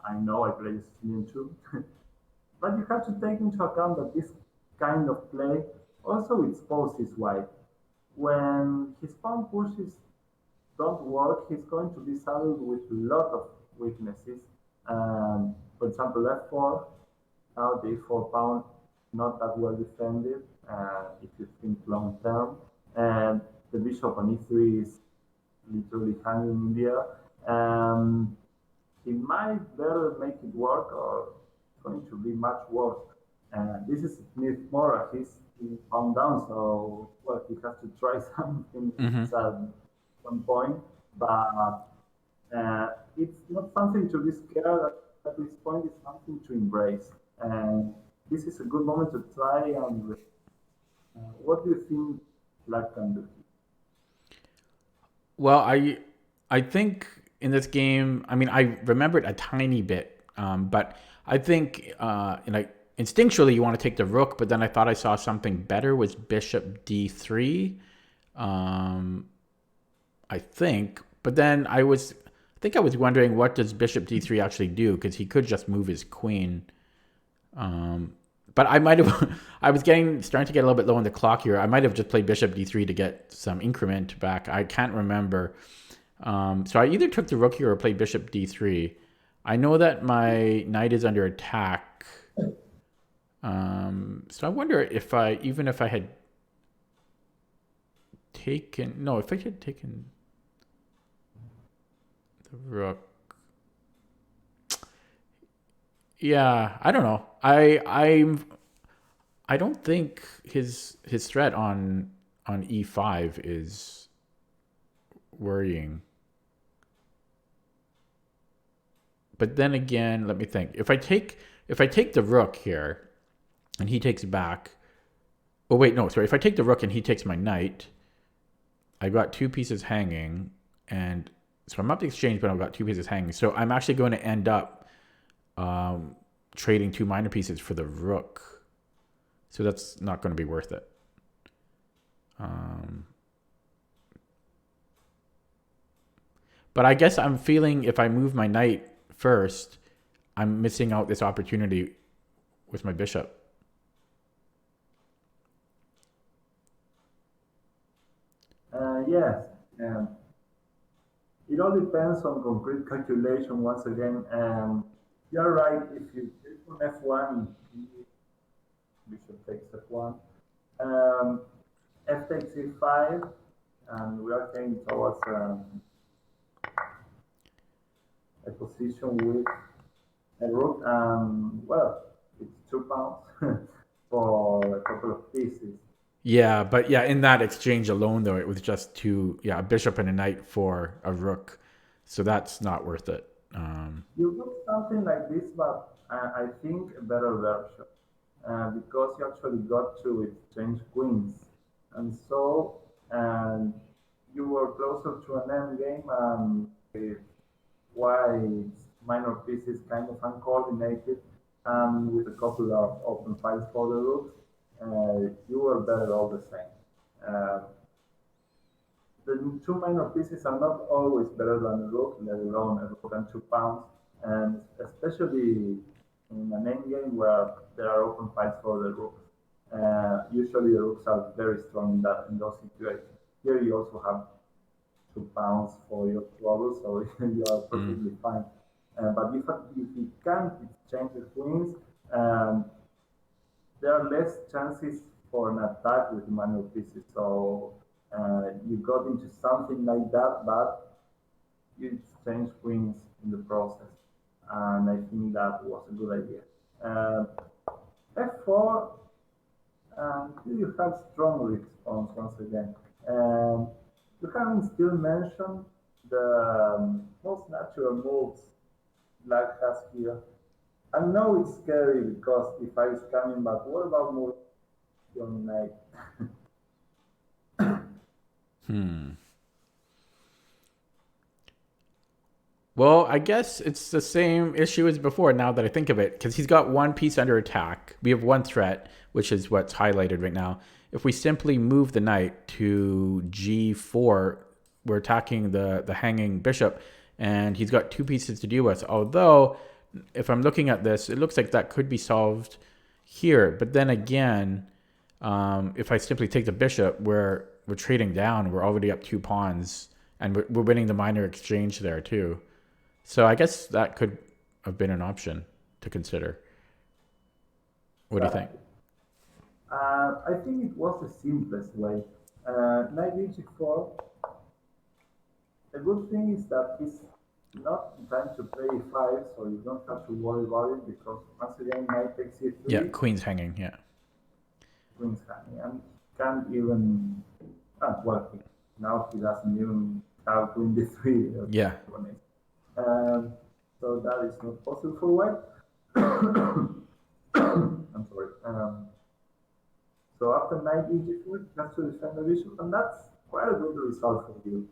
I know I play Sicilian too, but you have to take into account that this kind of play also exposes white. When his pawn pushes don't work, he's going to be saddled with a lot of weaknesses. For example, f4, now the e4 pawn not that well defended if you think long term. And the bishop on e3 is literally hanging in the air. He might better make it work or it's going to be much worse. This is Smith Mora. He's found down, so well, he has to try something Mm-hmm. at some point. But it's not something to be scared at this point. It's something to embrace. And this is a good moment to try. And what do you think Black can do? Well, I think in this game, I mean, I remembered a tiny bit, but I think like instinctually you want to take the rook, but then I thought I saw something better was bishop d3. Um, I think, but then I think I was wondering what does bishop d3 actually do because he could just move his queen. But I might have, I was starting to get a little bit low on the clock here. I might have just played bishop d3 to get some increment back. I can't remember. So I either took the rook here or played bishop d3. I know that my knight is under attack. So I wonder if even if I had taken, no, if I had taken the rook. Yeah, I don't know. I don't think his threat on e5 is worrying. But then again, let me think. If I take the rook here and he takes back. Oh wait, no, sorry. If I take the rook and he takes my knight, I've got two pieces hanging, and so I'm up the exchange, but I've got two pieces hanging. So I'm actually going to end up trading two minor pieces for the rook. So that's not going to be worth it. But I guess I'm feeling if I move my knight first, I'm missing out this opportunity with my bishop. Yes, it all depends on concrete calculation once again. You're right, if you take on f1, bishop takes f1, um, f takes e5, and we are heading towards a position with a rook. Well, it's 2 pounds for a couple of pieces. Yeah, but yeah, in that exchange alone, though, it was just a bishop and a knight for a rook. So that's not worth it. You look something like this, but I think a better version because you actually got to exchange queens, and so and you were closer to an end game, and with white's minor pieces kind of uncoordinated, and with a couple of open files for the rooks, you were better all the same. Uh, the two minor pieces are not always better than a rook, let alone a rook and 2 pounds, and especially in an endgame where there are open fights for the rooks. Usually the rooks are very strong in those situations. Here you also have 2 pounds for your trouble, so you are perfectly fine. But if you can't exchange the queens, um, there are less chances for an attack with manual pieces. So you got into something like that, but you exchange queens in the process. And I think that was a good idea. f4, you have strong response once again. You haven't still mentioned the most natural moves Black has here. I know it's scary because if I is coming, but what about moving your knight? Well, I guess it's the same issue as before now that I think of it, because he's got one piece under attack. We have one threat, which is what's highlighted right now. if we simply move the knight to g4, we're attacking the hanging bishop, and he's got 2 pieces to deal with. Although, if I'm looking at this, it looks like that could be solved here. But then again, if I simply take the bishop, we're trading down. We're already up 2 pawns, and we're winning the minor exchange there too. So I guess that could have been an option to consider. What do you think? I think it was the simplest way. Knight e4. The good thing is that he's not trying to play e5, so you don't have to worry about it because once again, knight takes e3. Yeah, queen's hanging. Yeah. Queen's hanging, and can't even. Well, now he doesn't even have queen d3. Yeah. So that is not possible for white. I'm sorry. So after knight e4, he has to defend the bishop, and that's quite a good result for you.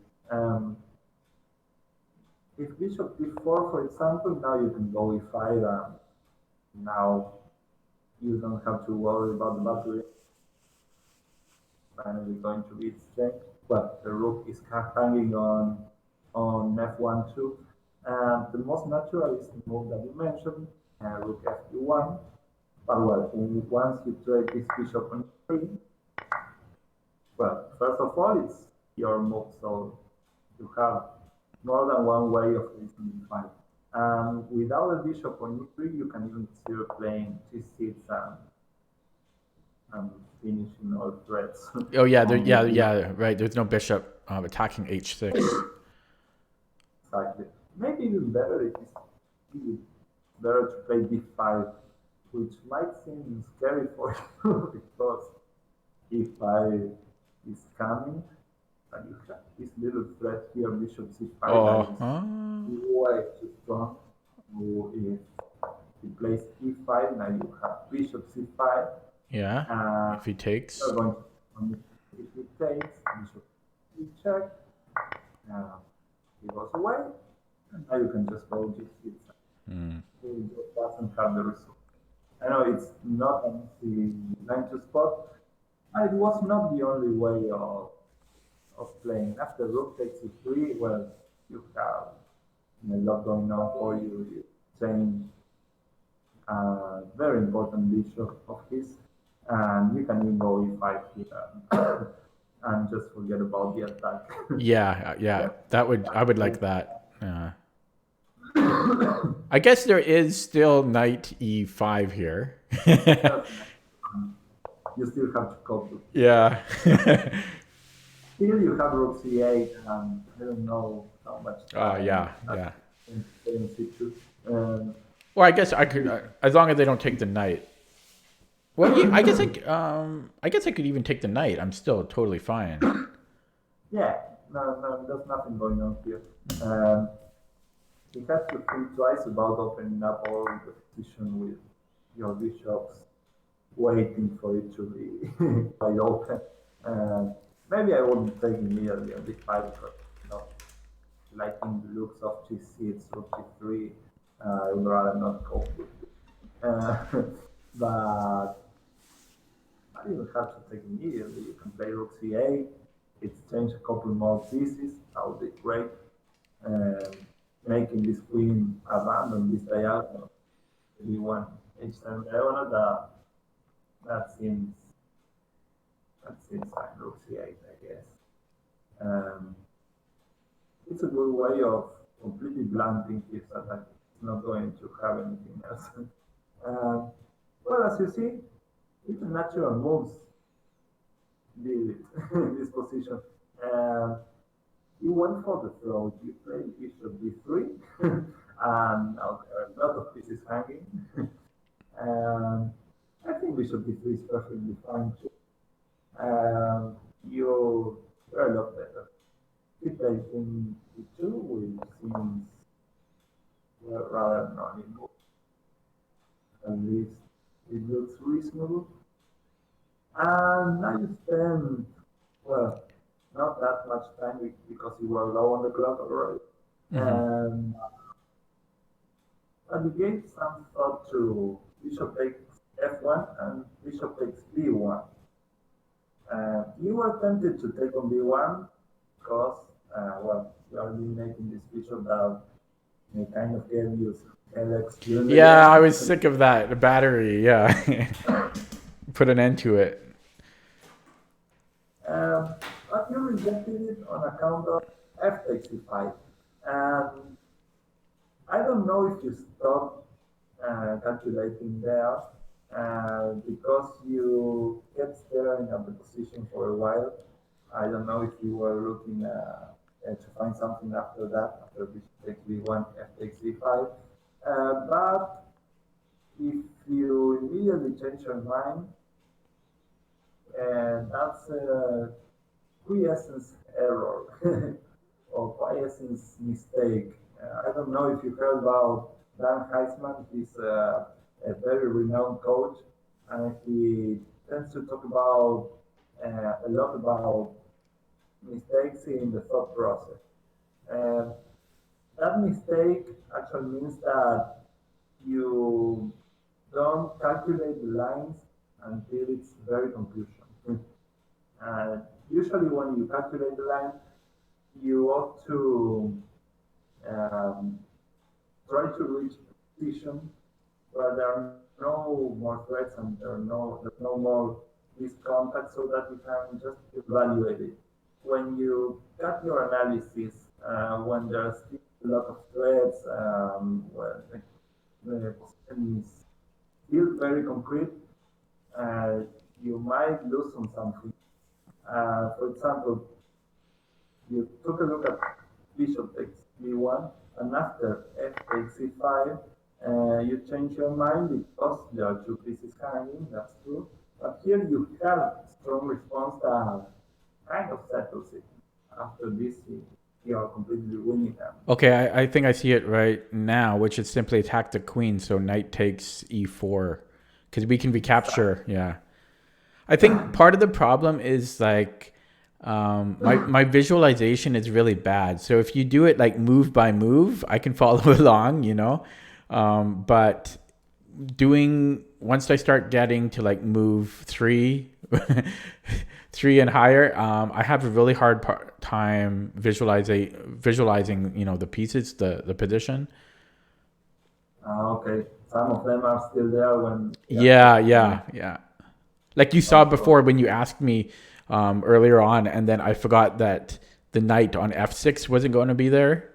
If bishop d4, for example, now you can go e5, and now you don't have to worry about the battery. Finally going to be exchanged, but the rook is hanging on f1 too. The most natural is the move that you mentioned, rook f1. But well, once you trade this bishop on e3, well, first of all, it's your move, so you have more than one way of reasoning fine. Without a bishop on e3, you can even consider playing g6 and finishing all threats. Oh yeah, yeah, right. There's no bishop attacking h6. Exactly. Maybe even better if it's better to play d5, which might seem scary for you because e5 is coming, and you have this little threat here, bishop c5, that is way too strong. So if he plays e5, now you have bishop c5. Yeah. If he takes. If he takes, bishop e-check. He goes away, and now you can just go g6. He just doesn't have the result. I know it's not an easy line to spot. It was not the only way of playing. After rook takes e3, well, you have a lot going on for you. You change a very important bishop of his, and you can even go e5 here and just forget about the attack. Yeah. I would like that. I guess there is still knight e5 here. You still have to cope with. Yeah. Still, you have rook c8, and I don't know how much. Yeah. Well, I guess I could, as long as they don't take the knight. Well, yeah, I guess I could even take the knight. I'm still totally fine. Yeah, no, there's nothing going on here. You have to think twice about opening up all the position with your bishops, waiting for it to be wide open. Maybe I wouldn't take immediately on d5 because, liking the looks of g6, rook g3, I would rather not go with it. But I don't even have to take immediately. You can play rook c8, exchange a couple more pieces, that would be great. Making this queen abandon this diagonal, b1, h7 diagonal, that seems like rook c8, I guess. It's a good way of completely blunting his attack. It's not going to have anything else. Well, as you see, even natural moves did it in this position. You went for the throw. You played bishop d3, and now there are a lot of pieces hanging. I think bishop d3 is perfectly fine too. You are a lot better. He played in d2, which seems rather non-involved. At least it looks reasonable. And now you spend, well, not that much time because you were low on the clock already. And you gave some thought to bishop takes f1 and bishop takes b1. You were tempted to take on B1 because, well, you are eliminating this feature that may kind of gave you headaches during the Yeah, I was game. sick of that. The battery, yeah. Put an end to it. But you rejected it on account of f takes e5. And I don't know if you stopped calculating there because you kept staring at the position for a while. I don't know if you were looking to find something after that, after bishop takes b1, f takes b5. But if you immediately change your mind, that's a quiescence error or quiescence mistake. I don't know if you heard about Dan Heisman. He's a very renowned coach, and he tends to talk about a lot about mistakes in the thought process. And that mistake actually means that you don't calculate the lines until it's very conclusion. And usually, when you calculate the line, you ought to um, try to reach a position where there are no more threats and there's no more missed contact so that you can just evaluate it. When you cut your analysis, when there's still a lot of threats, where the position is still very concrete, uh, you might lose on something. For example, you took a look at bishop takes b1, and after f takes e5, you change your mind because there are two pieces hanging, that's true. But here you have a strong response that kind of settles it. After this, you are completely winning them. Okay, I think I see it right now, which is simply attack the queen, so knight takes e4. Because we can recapture, yeah. I think part of the problem is like my visualization is really bad. So if you do it like move by move, I can follow along, you know. But doing once I start getting to like move three, three and higher, I have a really hard time visualizing, you know, the pieces, the position. Okay, some of them are still there when they are Yeah, taking the yeah, knight. yeah. Like you saw Also, before when you asked me earlier on, and then I forgot that the knight on f6 wasn't going to be there.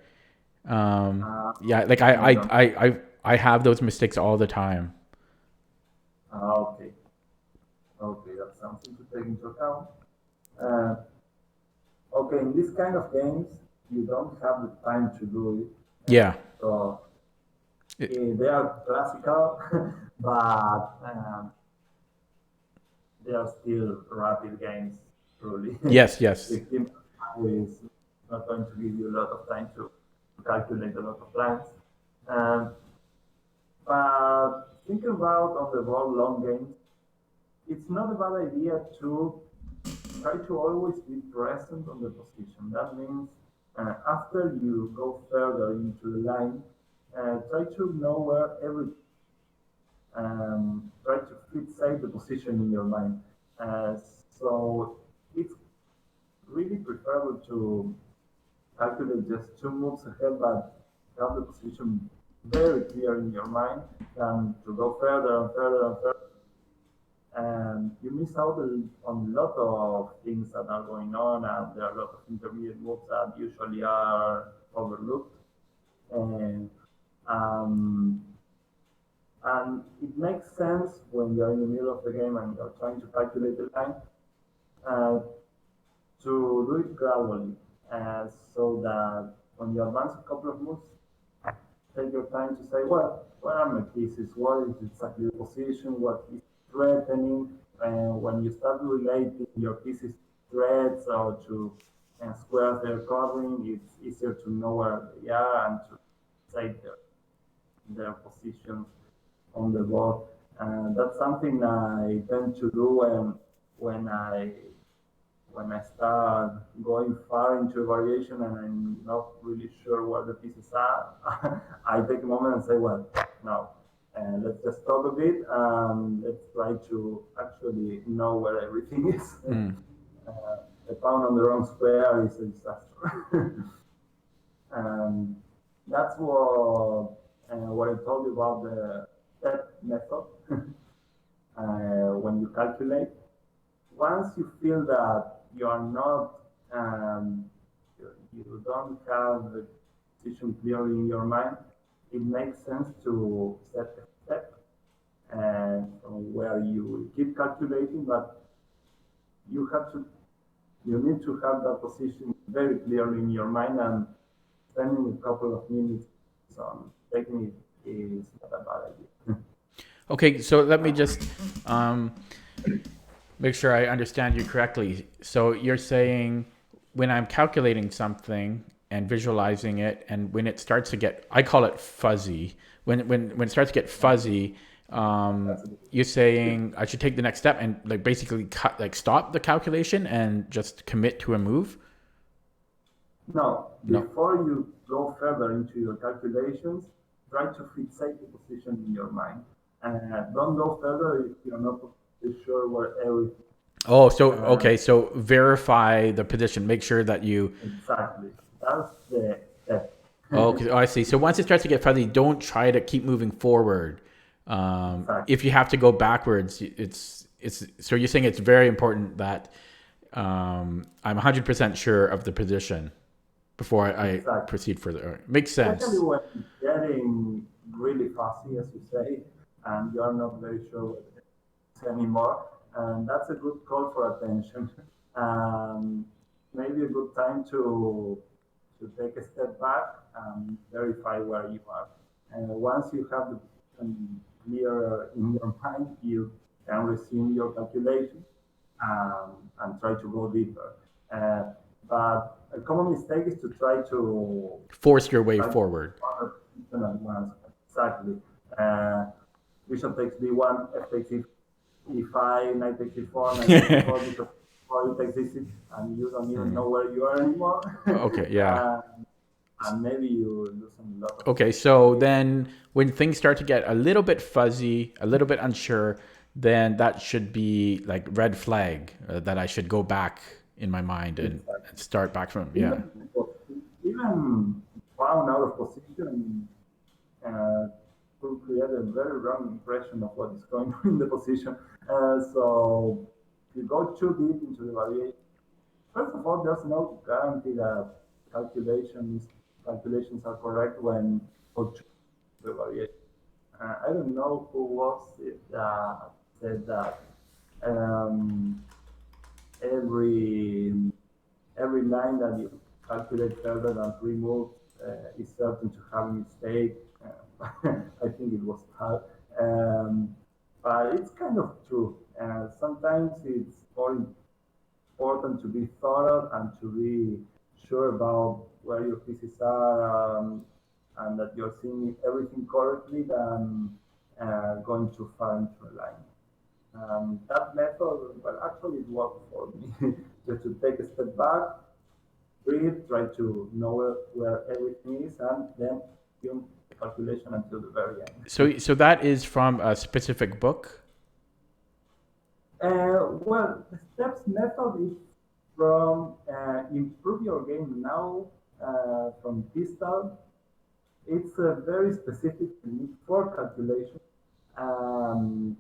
Yeah, like I don't. I have those mistakes all the time. Okay, okay, that's something to take into account. Uh, okay, in this kind of games, you don't have the time to do it. Yeah. So It- they are classical, but they are still rapid games, truly. yes, yes. 16 is not going to give you a lot of time to calculate a lot of plans. Um, but think about on the board long games, it's not a bad idea to try to always be present on the position. That means after you go further into the line, try to know where every try to fixate the position in your mind. Uh, so it's really preferable to calculate just two moves ahead, but have the position very clear in your mind than to go further and further and further. And you miss out on a lot of things that are going on, and there are a lot of intermediate moves that usually are overlooked. And um, and it makes sense when you're in the middle of the game and you're trying to calculate the line uh, to do it gradually, so that when you advance a couple of moves, take your time to say, well, where are my pieces? What is exactly the position? What is threatening? And when you start relating your pieces to threats or to squares they're covering, it's easier to know where they are and to say their positions on the board. And that's something I tend to do when I when I start going far into a variation and I'm not really sure where the pieces are. I take a moment and say, well, no, let's just stop a bit and let's try to actually know where everything is. A pound on the wrong square is a disaster. And that's what I told you about the step method. When you calculate, once you feel that you are not, you don't have the decision clearly in your mind, it makes sense to set a step where you keep calculating, but you need to have that position very clearly in your mind, and spending a couple of minutes on technique is not a bad idea. Okay, so let me just make sure I understand you correctly. So you're saying when I'm calculating something and visualizing it, and when it starts to get, I call it fuzzy. When it starts to get fuzzy, you're saying I should take the next step and like basically stop the calculation and just commit to a move. No, before you go further into your calculations, try to fixate the position in your mind. Don't go further if you're not sure where everything. Oh, so okay, so verify the position. Make sure that you. Exactly. That's the step. Okay, I see. So once it starts to get fuzzy, don't try to keep moving forward. Exactly. If you have to go backwards, it's. So you're saying it's very important that I'm 100% sure of the position before I proceed further. Makes sense. Especially when it's getting really fussy, as you say, and you're not very sure what it is anymore. And that's a good call for attention. Maybe a good time to take a step back and verify where you are. And once you have the position clearer in your mind, you can resume your calculation and try to go deeper. But a common mistake is to try to force your way forward. At once. Exactly. Bishop takes d1, f takes e5, knight takes e4, knight takes e4, bishop e4, takes e6, and you don't even know where you are anymore. Okay, yeah. And maybe you lose a lot of. Okay, so then when things start to get a little bit fuzzy, a little bit unsure, then that should be like red flag that I should go back in my mind and start back from, yeah. Even found out of position could create a very wrong impression of what is going on in the position. So if you go too deep into the variation, first of all, there's no guarantee that calculations are correct when for the variation. I don't know who was it that said that every line that you calculate further than 3 moves is certain to have a mistake. I think it was hard. But it's kind of true. Sometimes it's more important to be thorough and to be sure about where your pieces are and that you're seeing everything correctly than going too far into a line. That method, well, actually it worked for me. Just to take a step back, breathe, try to know where everything is, and then do the calculation until the very end. So that is from a specific book? Well, the steps method is from Improve Your Game Now from Pistol. It's a very specific technique for calculation, and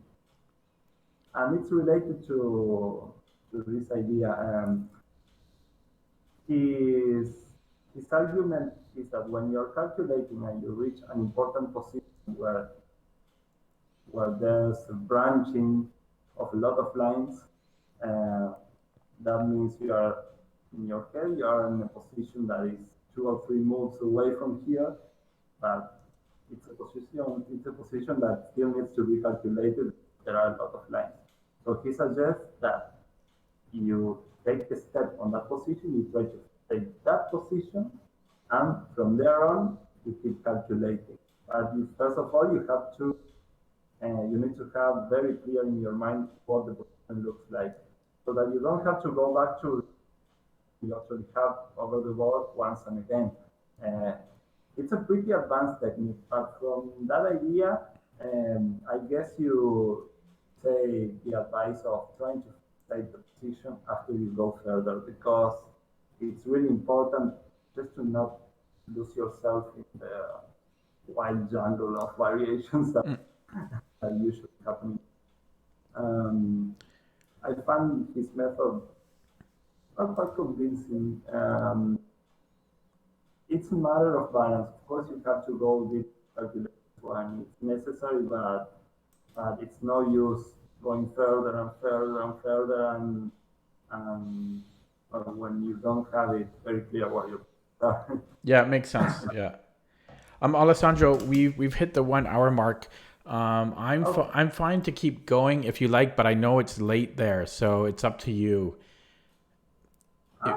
it's related to this idea. His argument is that when you're calculating and you reach an important position where there's a branching of a lot of lines, that means you are in your head, you are in a position that is 2 or 3 moves away from here, but it's a position that still needs to be calculated. There are a lot of lines. So he suggests that you take a step on that position, you try to take that position, and from there on, you keep calculating. But first of all, you need to have very clear in your mind what the position looks like, so that you don't have to go back to, you actually have over the board once and again. It's a pretty advanced technique, but from that idea, I guess you say the advice of trying to take the position after you go further because it's really important just to not lose yourself in the wild jungle of variations that Mm. are usually happening. Um, I find his method not quite convincing. It's a matter of balance. Of course, you have to go with calculation when it's necessary, but it's no use going further and further and further and when you don't have it very clear what you're doing. Yeah, it makes sense. Yeah. Alessandro, we've hit the 1 hour mark. Oh, I'm fine to keep going if you like, but I know it's late there, so it's up to you. It-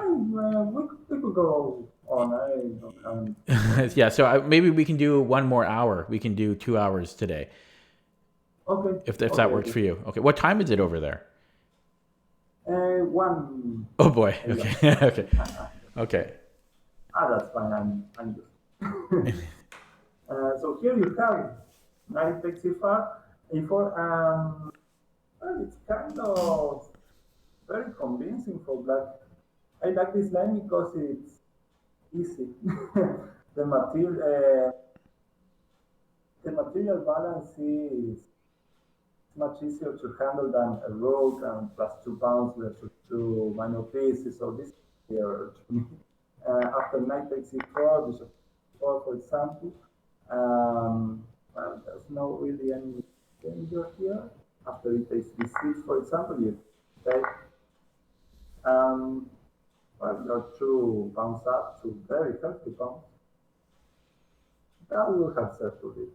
we could go on. I don't have any. yeah, so maybe we can do 1 more hour. We can do 2 hours today, Okay, if that works okay. for you. Okay, what time is it over there? One Oh boy. a.m. Okay. Okay. Okay. That's fine. I'm good. So here you have knight takes e4. Well, it's kind of very convincing for black. I like this line because it's easy. the material uh, the material balance is much easier to handle than a rook and plus 2 pounds versus two minor pieces. So this is here to me. After knight takes e4, bishop e4, for example. Well, there's no really any danger here. After it takes d6, for example, you take um, well, you're 2 pounds up, two very healthy pounds. That will have settled it.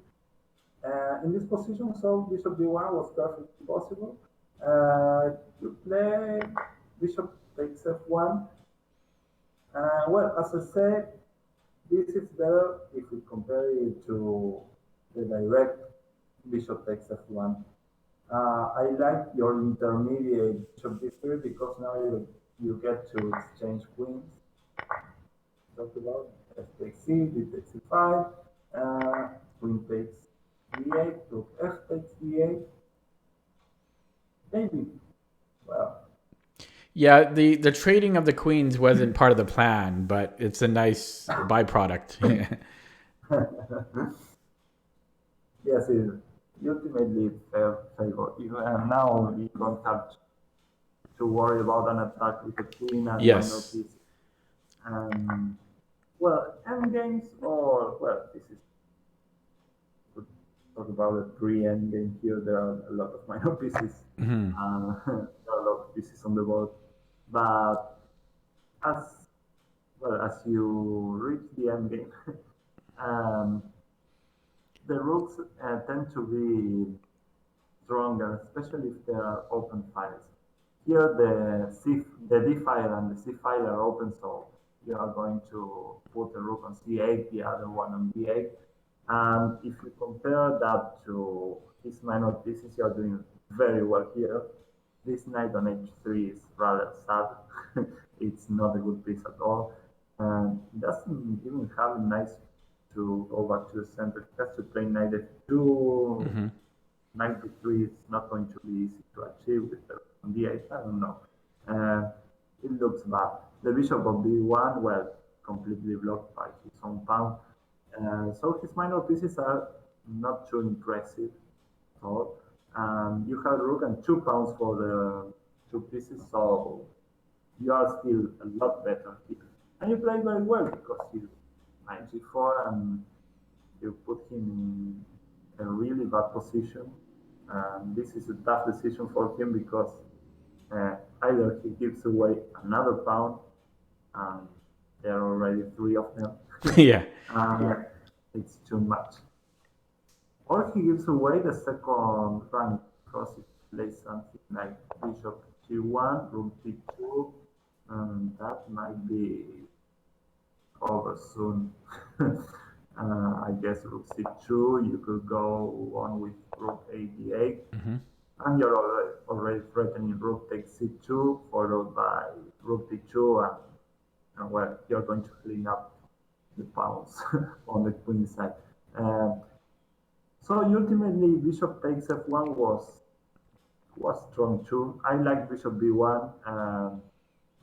In this position, so bishop d1 was perfectly possible. You play bishop takes f1. Well, as I said, this is better if we compare it to the direct bishop takes f1. I like your intermediate bishop d3 because now you get to exchange queens. Talk about f takes c, d takes c5, queen takes d8, rook f takes d8. Maybe, well, Yeah, the trading of the queens wasn't part of the plan, but it's a nice byproduct. yes, it ultimately favor you. And now you don't have to worry about an attack with a queen and minor Yes. pieces. Well, endgames, or well, this is to talk about a pre-endgame here. There are a lot of minor pieces. Hmm. There are a lot of pieces on the board, but as well as you reach the endgame, um, the rooks tend to be stronger, especially if there are open files. Here, the D file and the C file are open, so you are going to put a rook on C8, the other one on D8. And if you compare that to his minor pieces, you are doing very well here. This knight on H3 is rather sad. It's not a good piece at all. And it doesn't even have a nice to go back to the center. It has to play knight F2. Hmm. 93 is not going to be easy to achieve with the D8. I don't know. Uh, it looks bad. The bishop of B1, well, completely blocked by his own pawn. So his minor pieces are not too impressive at all. You have rook and 2 pawns for the two pieces, so you are still a lot better here. And you play very well because you knight g4 and you put him in a really bad position. This is a tough decision for him because either he gives away another pawn, and there are already three of them, Yeah. and it's too much. Or he gives away the second rank because it plays something like bishop g1, rook d2, and that might be over soon. I guess rook c2, you could go on with rook a8, Hmm. and you're already threatening rook takes c2, followed by rook d2, and well, you're going to clean up the pawns on the queen side. Uh, So ultimately, bishop takes f1 was strong too. I like bishop b1.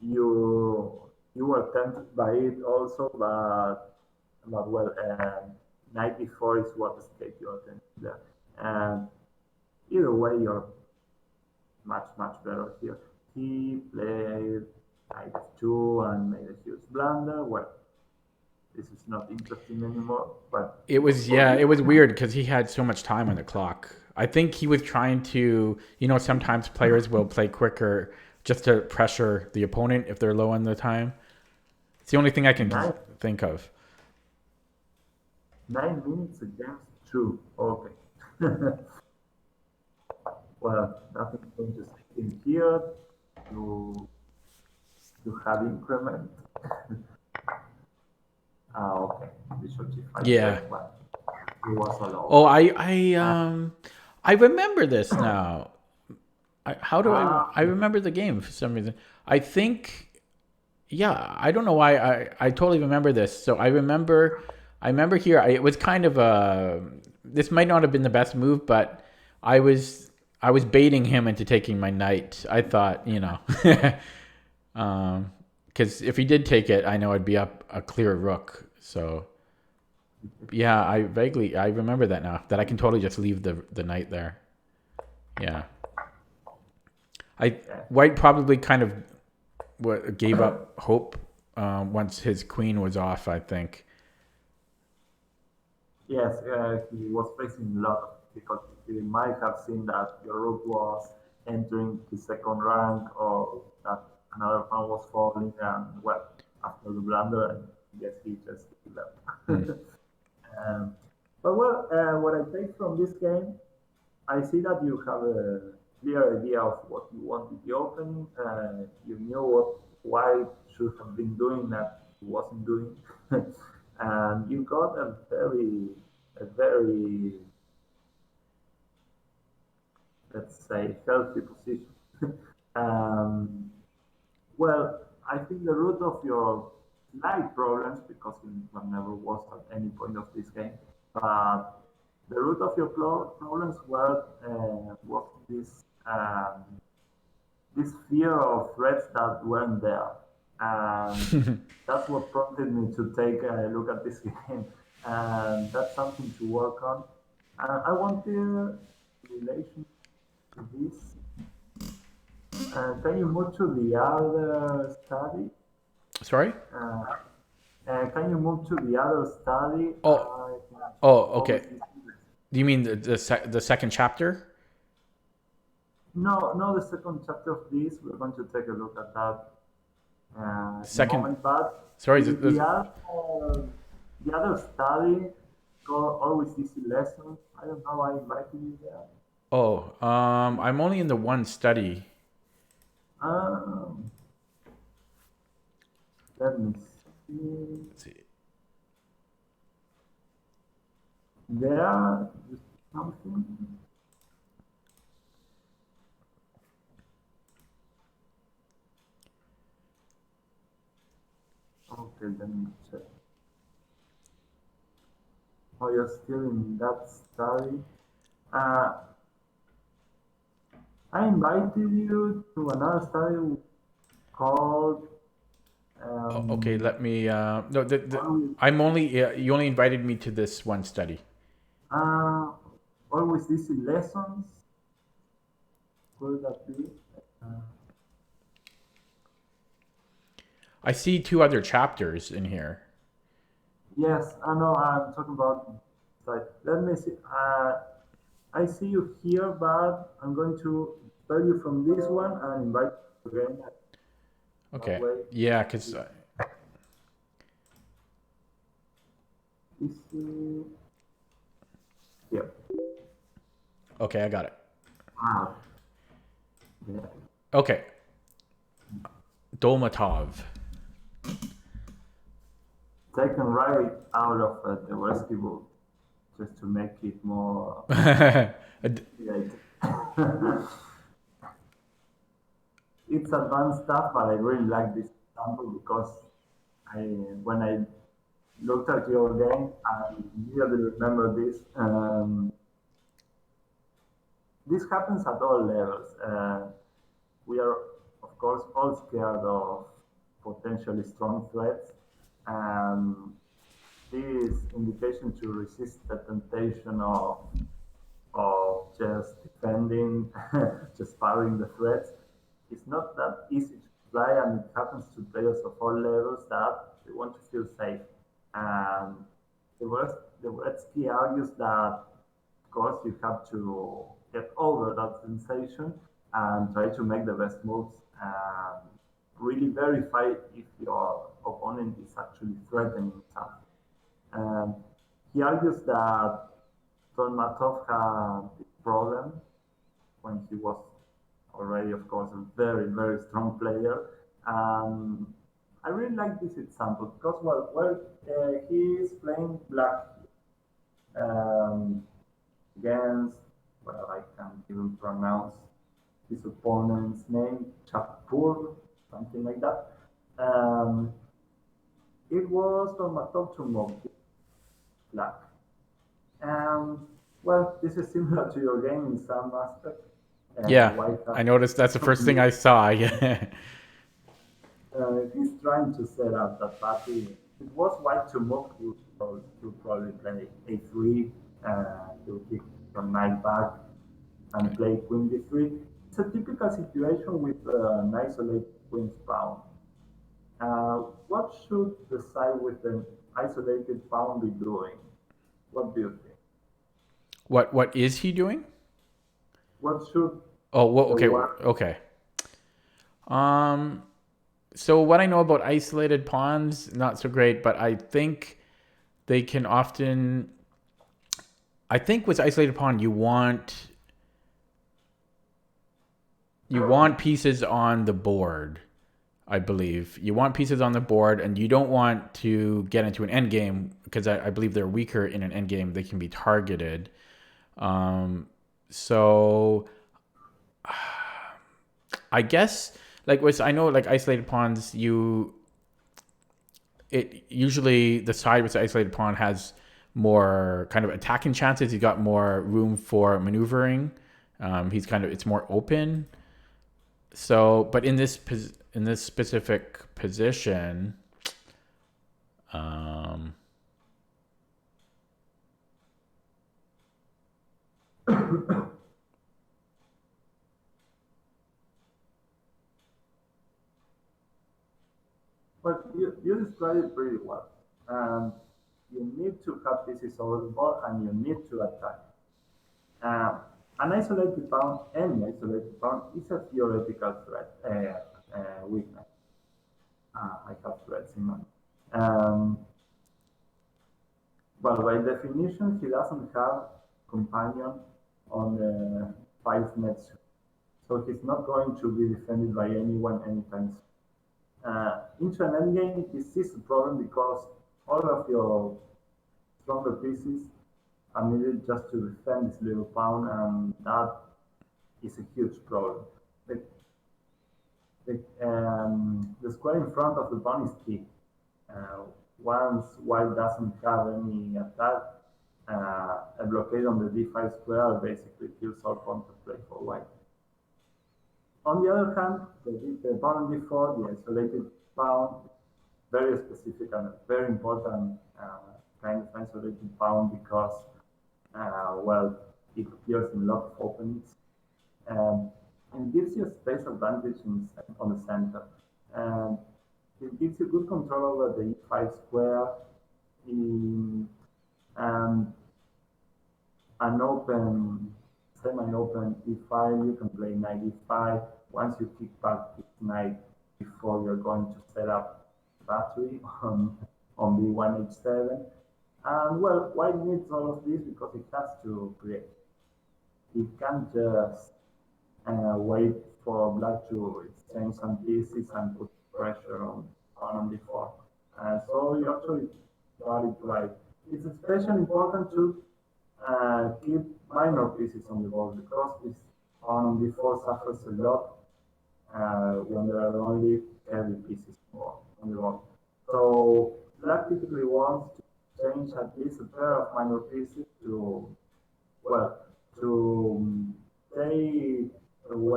You you were tempted by it also, but well, knight b4 is what escape you are tempted there. And either way, you're much better here. He played knight f2 and made a huge blunder. Well, this is not interesting anymore. But It was, yeah, it was weird because he had so much time on the clock. I think he was trying to, sometimes players will play quicker just to pressure the opponent if they're low on the time. It's the only thing I can nine, think of. 9 minutes against two. Okay. Well, nothing going to stick in here to have increment. Okay. Bishop g5 Yeah. check. Well, he was alone. Oh, I remember this now. How do I remember the game for some reason? I think, yeah, I don't know why I totally remember this. So I remember here it was kind of this might not have been the best move, but I was baiting him into taking my knight. I thought, because if he did take it, I know I'd be up a clear rook. So yeah, I remember that now, that I can totally just leave the knight there. Yeah. White probably kind of gave up hope once his queen was off, I think. Yes, he was facing a lot of difficulty. He might have seen that your rook was entering his second rank, or that another pawn was falling, and well, after the blunder, I guess he just gave up. But well, what I take from this game, I see that you have a clear idea of what you want with the opening. You knew what White should have been doing that he wasn't doing, and you got a very, let's say, healthy position. um, well, I think the root of your slight problems, because it never was at any point of this game, but the root of your problems were was this fear of threats that weren't there, and that's what prompted me to take a look at this game, and that's something to work on. I want the relation to this. Can you move to the other study? Sorry? Can you move to the other study? Okay. Do you mean the second chapter? No, the second chapter of this. We're going to take a look at that second. moment. But sorry, the other study called Always Easy Lessons. I don't know. I invited you there. Oh, I'm only in the one study. Let me see. Let's see. There is something. Okay, let me check. Oh, you're still in that study. I invited you to another study called. Okay, let me. No, I'm only. You only invited me to this one study. Always Easy Lessons. Could that be? I see 2 other chapters in here. Yes, I know. I'm talking about. Let me see. I see you here, but I'm going to tell you from this one and invite you again. Okay. Yeah, because. Yeah. Okay, I got it. Yeah. Okay. Dolmatov. Taken right out of the rescue book, just to make it more. It's advanced stuff, but I really like this example because when I looked at your game, I immediately remember this. This happens at all levels. We are, of course, all scared of potentially strong threats. And this invitation to resist the temptation of just defending, just powering the threats, it's not that easy to apply, and it happens to players of all levels that they want to feel safe. And the West, the Wetsky argues that, of course, you have to get over that sensation and try to make the best moves and really verify if your opponent is actually threatening something. Um, he argues that Tolmatov had this problem when he was already, of course, a very, very strong player. I really like this example because, he is playing black um, against, well, I can't even pronounce his opponent's name, Chapur, something like that. Um, it was Tolmatov to move black. Um, well, this is similar to your game in some aspect. Yeah, White I has noticed that's the first thing I saw. Yeah. he's trying to set up that party. It was white to move. He'll probably play a3. He'll kick from knight back and Okay. play queen d3. It's a typical situation with an isolated queen's pawn. What should the side with an isolated pawn be doing? What do you think? What is he doing? What should Oh, well, the okay, one okay. Um, so what I know about isolated pawns, not so great, but I think they can often. I think with isolated pawn, you want pieces on the board. I believe you want pieces on the board, and you don't want to get into an endgame because I believe they're weaker in an endgame. They can be targeted. Um, so I guess like with I know like isolated pawns, it usually the side with the isolated pawn has more kind of attacking chances. He's got more room for maneuvering. It's more open. So, but in this specific position, um, But you described it pretty well. Um, you need to have pieces over the board and you need to attack. Uh, an isolated pawn, any isolated pawn, is a theoretical threat, weakness. I have threats in mind. Um, well, by definition, he doesn't have companion on the 5 meters. So he's not going to be defended by anyone anytime soon. Into an endgame, this is a problem because all of your stronger pieces are needed just to defend this little pawn, and that is a huge problem. The, the square in front of the pawn is key. Uh, Once white doesn't have any attack, a blockade on the d5 square basically kills all counterplay for white. On the other hand, the pawn on d4, the isolated pawn, very specific and very important kind of isolated pawn because, well, it appears in a lot of openings um, and gives you a space advantage on the center. And it gives you good control over the e5 square in an open, semi-open e5. You can play knight e5. Once you kick back this knight before you're going to set up battery on b1 h7. And well, white needs all of this because it has to create. It can't just wait for black to exchange some pieces and put pressure on d4. So you actually got it right. It's especially important to keep minor pieces on the board because this pawn on d4 suffers a lot when there are only heavy pieces on the board. So black typically wants to change at least a pair of minor pieces to, well, to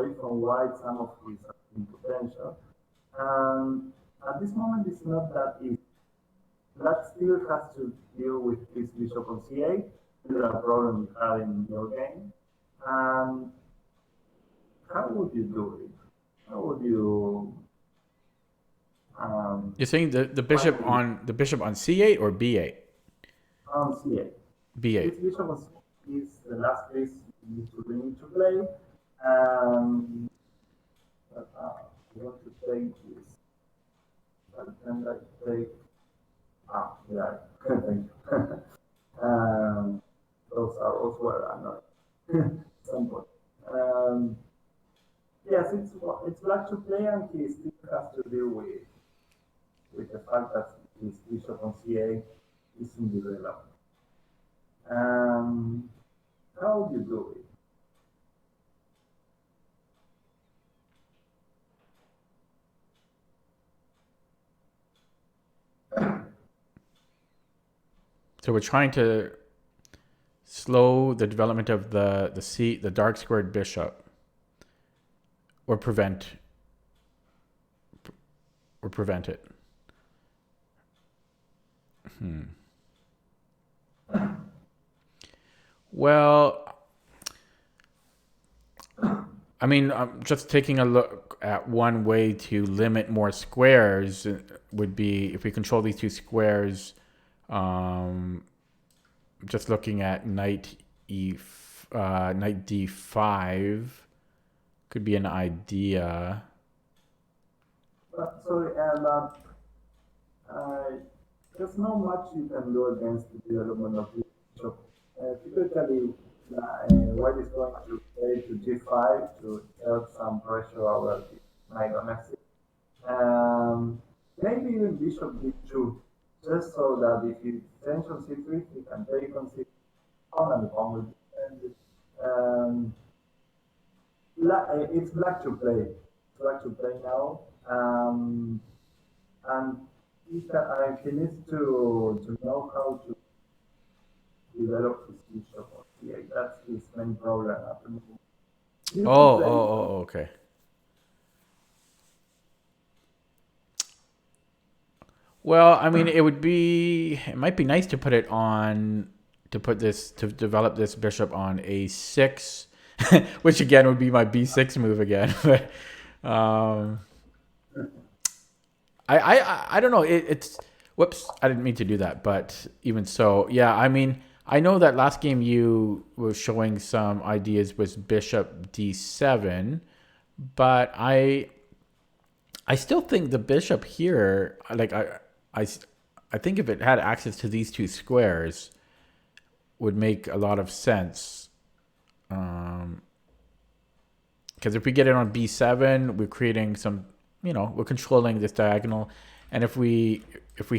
away from white some of his potential. And at this moment, it's not that easy. Black still has to deal with this bishop on c8, a problem you had in your game. And how would you do it? How would you? You're saying the bishop on c8 or b8? On c8. b8. This bishop on c8 is the last piece you need to play. But, I want to take this. And I take. Yeah. Thank you. Those are also annoying. Some point. Yes, it's black to play, and he still has to deal with the fact that his bishop on c8 isn't developed. How do you do it? So we're trying to slow the development of the dark squared bishop, or prevent it. Well, I mean, I'm just taking a look at one way to limit more squares would be if we control these two squares. Just looking at knight d5 could be an idea. Sorry, there's not much you can do against the development of the bishop. Typically, white is going to play to g5 to exert some pressure over the knight on f6. Maybe even bishop d2, just so that if he sends on c3, he can take on c1 and the pawn will be defended. It's black to play. It's black to play now. And he needs to know how to develop his bishop on c8. That's his main problem at the moment. Okay. Well, I mean, it might be nice to put it on, to develop this bishop on a6, which again would be my b6 move again. But I don't know. It's whoops, I didn't mean to do that. But even so, yeah, I mean, I know that last game you were showing some ideas with bishop d7, but I still think the bishop here, like I think if it had access to these two squares, would make a lot of sense. Because if we get it on b7, we're creating some, we're controlling this diagonal, and if we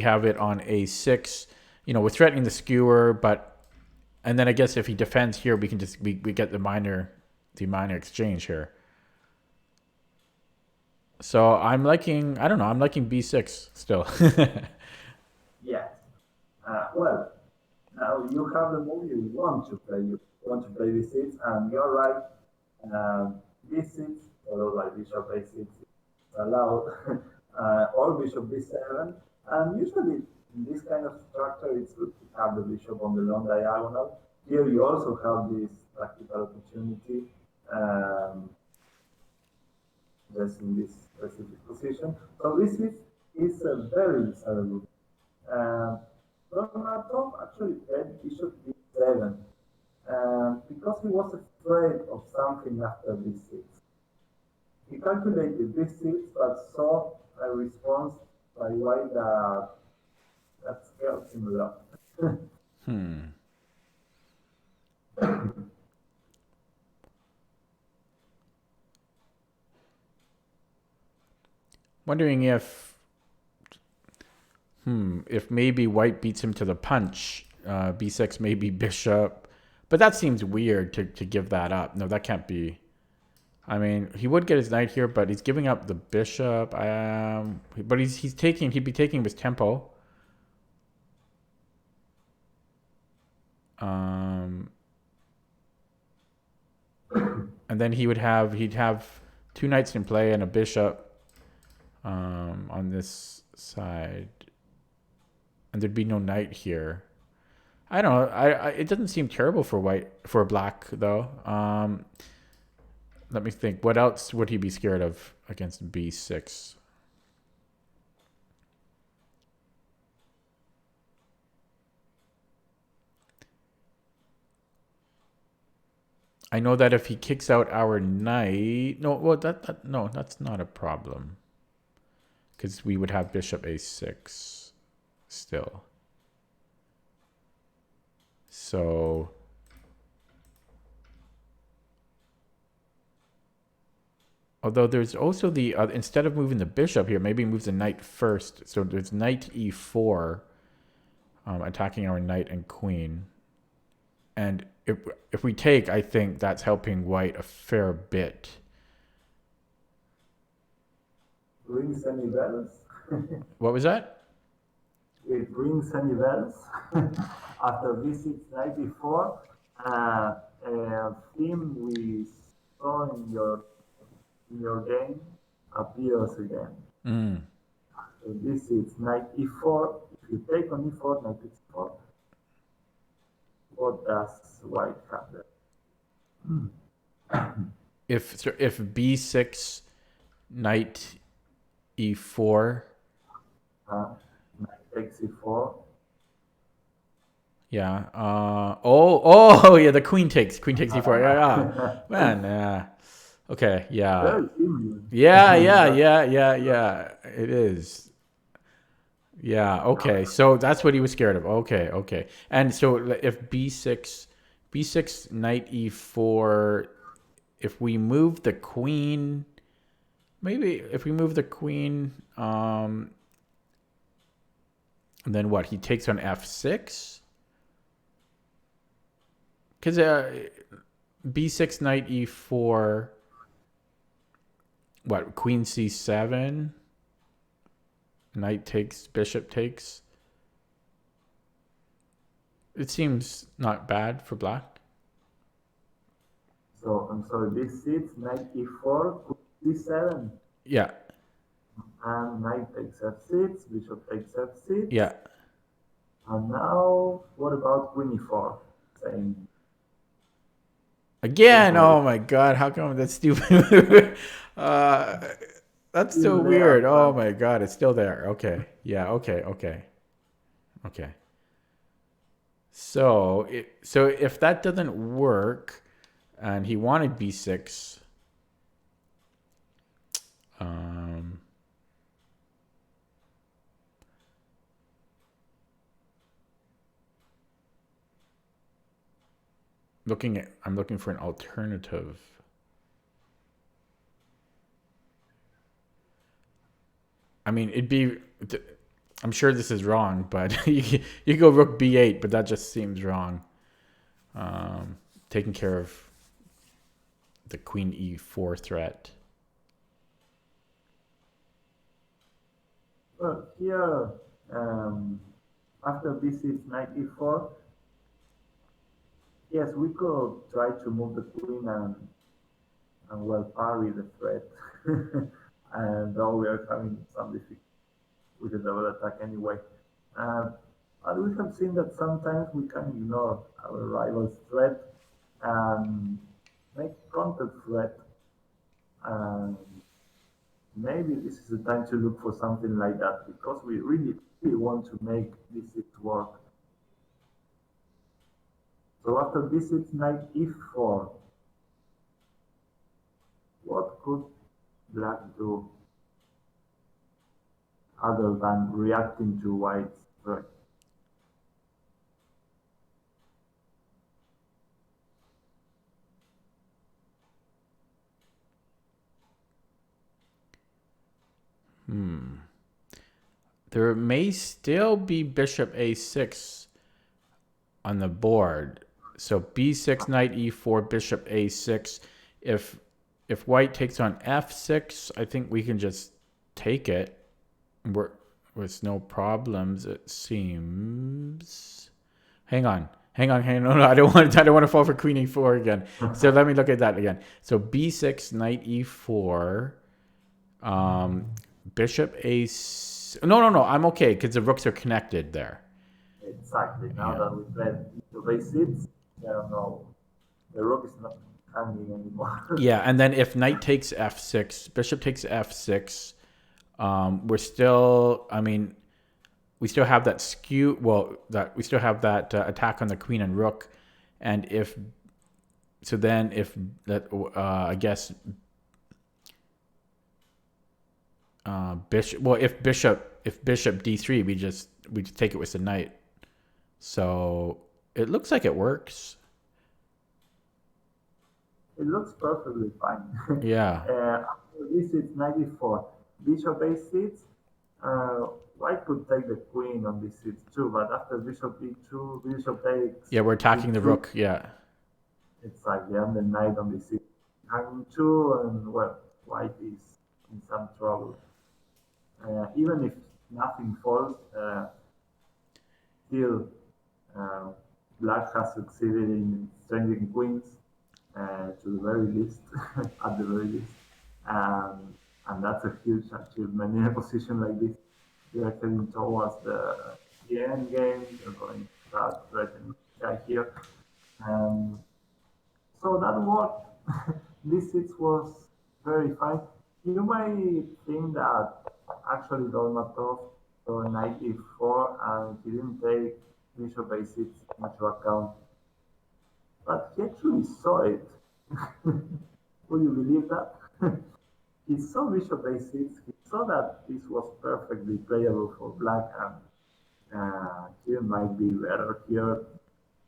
have it on a6, we're threatening the skewer, and then I guess if he defends here, we can just we get the minor exchange here. So I'm liking b6 still. Yes. Well, now you have the move you want to play. You want to play b6, and you're right. B6 followed by bishop a6 is allowed, or bishop b7. And usually in this kind of structure, it's good to have the bishop on the long diagonal. Here you also have this practical opportunity. Just in this specific position. So this is a very desirable. Donald actually played bishop b7 because he was afraid of something after b6. He calculated b6, but saw a response by white that scared him a lot. Wondering if maybe white beats him to the punch, b6 maybe bishop, but that seems weird to give that up. No, that can't be. I mean, he would get his knight here, but he's giving up the bishop. But he'd be taking his tempo. And then he'd have two knights in play and a bishop on this side. And there'd be no knight here. I don't know. It doesn't seem terrible for black though. Let me think. What else would he be scared of against b6? I know that if he kicks out our knight, no, well no, that's not a problem, because we would have bishop a6 still. So although there's also the instead of moving the bishop here, maybe he moves the knight first. So there's knight e4 attacking our knight and queen. And if we take, I think that's helping white a fair bit. Rings any bells? What was that? It rings any bells? After b6, knight e4, a theme we saw in your game appears again. So this is knight e4. If you take on e4, knight e4. What does white have there? If b6, knight e4. Knight takes e4. Yeah. Oh yeah. The queen takes e4. Yeah. Man. Okay. Yeah. Yeah. It is. Yeah. Okay. So that's what he was scared of. Okay. And so if b6, knight e4, if we move the queen, maybe if we move the queen, and then what? He takes on f6. Because b6, knight e4, what? Queen c7, knight takes, bishop takes. It seems not bad for black. So I'm sorry, b6, knight e4, d7. Yeah. And knight takes f6, bishop takes f6. Yeah. And now, what about queen e4? Same. Again, oh my god, how come that's stupid? That's so weird. Oh my god, it's still there. Okay. Yeah, okay. So if that doesn't work and he wanted b6, I'm looking for an alternative. I mean, I'm sure this is wrong, but you go rook b8, but that just seems wrong. Taking care of the queen e4 threat. Well, here, after b6, knight e4, yes, we could try to move the queen and well parry the threat. And though we are having some difficulty with the double attack anyway. But we have seen that sometimes we can ignore our rival's threat and make counter threat. And maybe this is the time to look for something like that, because we really want to make b6 work. So after b6, knight e4, what could black do other than reacting to white's threat? There may still be bishop a6 on the board. So b6, knight e4, bishop a6. If white takes on f6, I think we can just take it with no problems, it seems. Hang on. Hang on. No, I don't want. I don't want to fall for queen e4 again. So let me look at that again. So b6, knight e4, bishop a. No. I'm okay because the rooks are connected there. Exactly. Now Yeah. that we played into base6, the rook is not hanging anymore. Yeah, and then if knight takes f6, bishop takes f6, we're still. I mean, we still have that skew. Well, that we still have that attack on the queen and rook, and if that, I guess bishop. Well, if bishop d3, we just take it with the knight. So it looks like it works. It looks perfectly fine. Yeah. After this, it's 94. Bishop a6. White could take the queen on this 6 too, but after bishop e2, bishop takes Yeah, we're attacking the e2. rook. Yeah. Exactly, and the knight on this 6 hanging too, and well, white is in some trouble. Even if nothing falls, still uh, black has succeeded in strengthening queens to the very least, at the very least. And that's a huge achievement in a position like this. We are heading towards the end game. We're going to start threatening the guy here. So that worked. This six was very fine. You might think that actually Dolmatov saw knight e4 and he didn't take bishop a6 into account. But he actually saw it. Would you believe that? He saw bishop a6. He saw that this was perfectly playable for black, and he might be better here,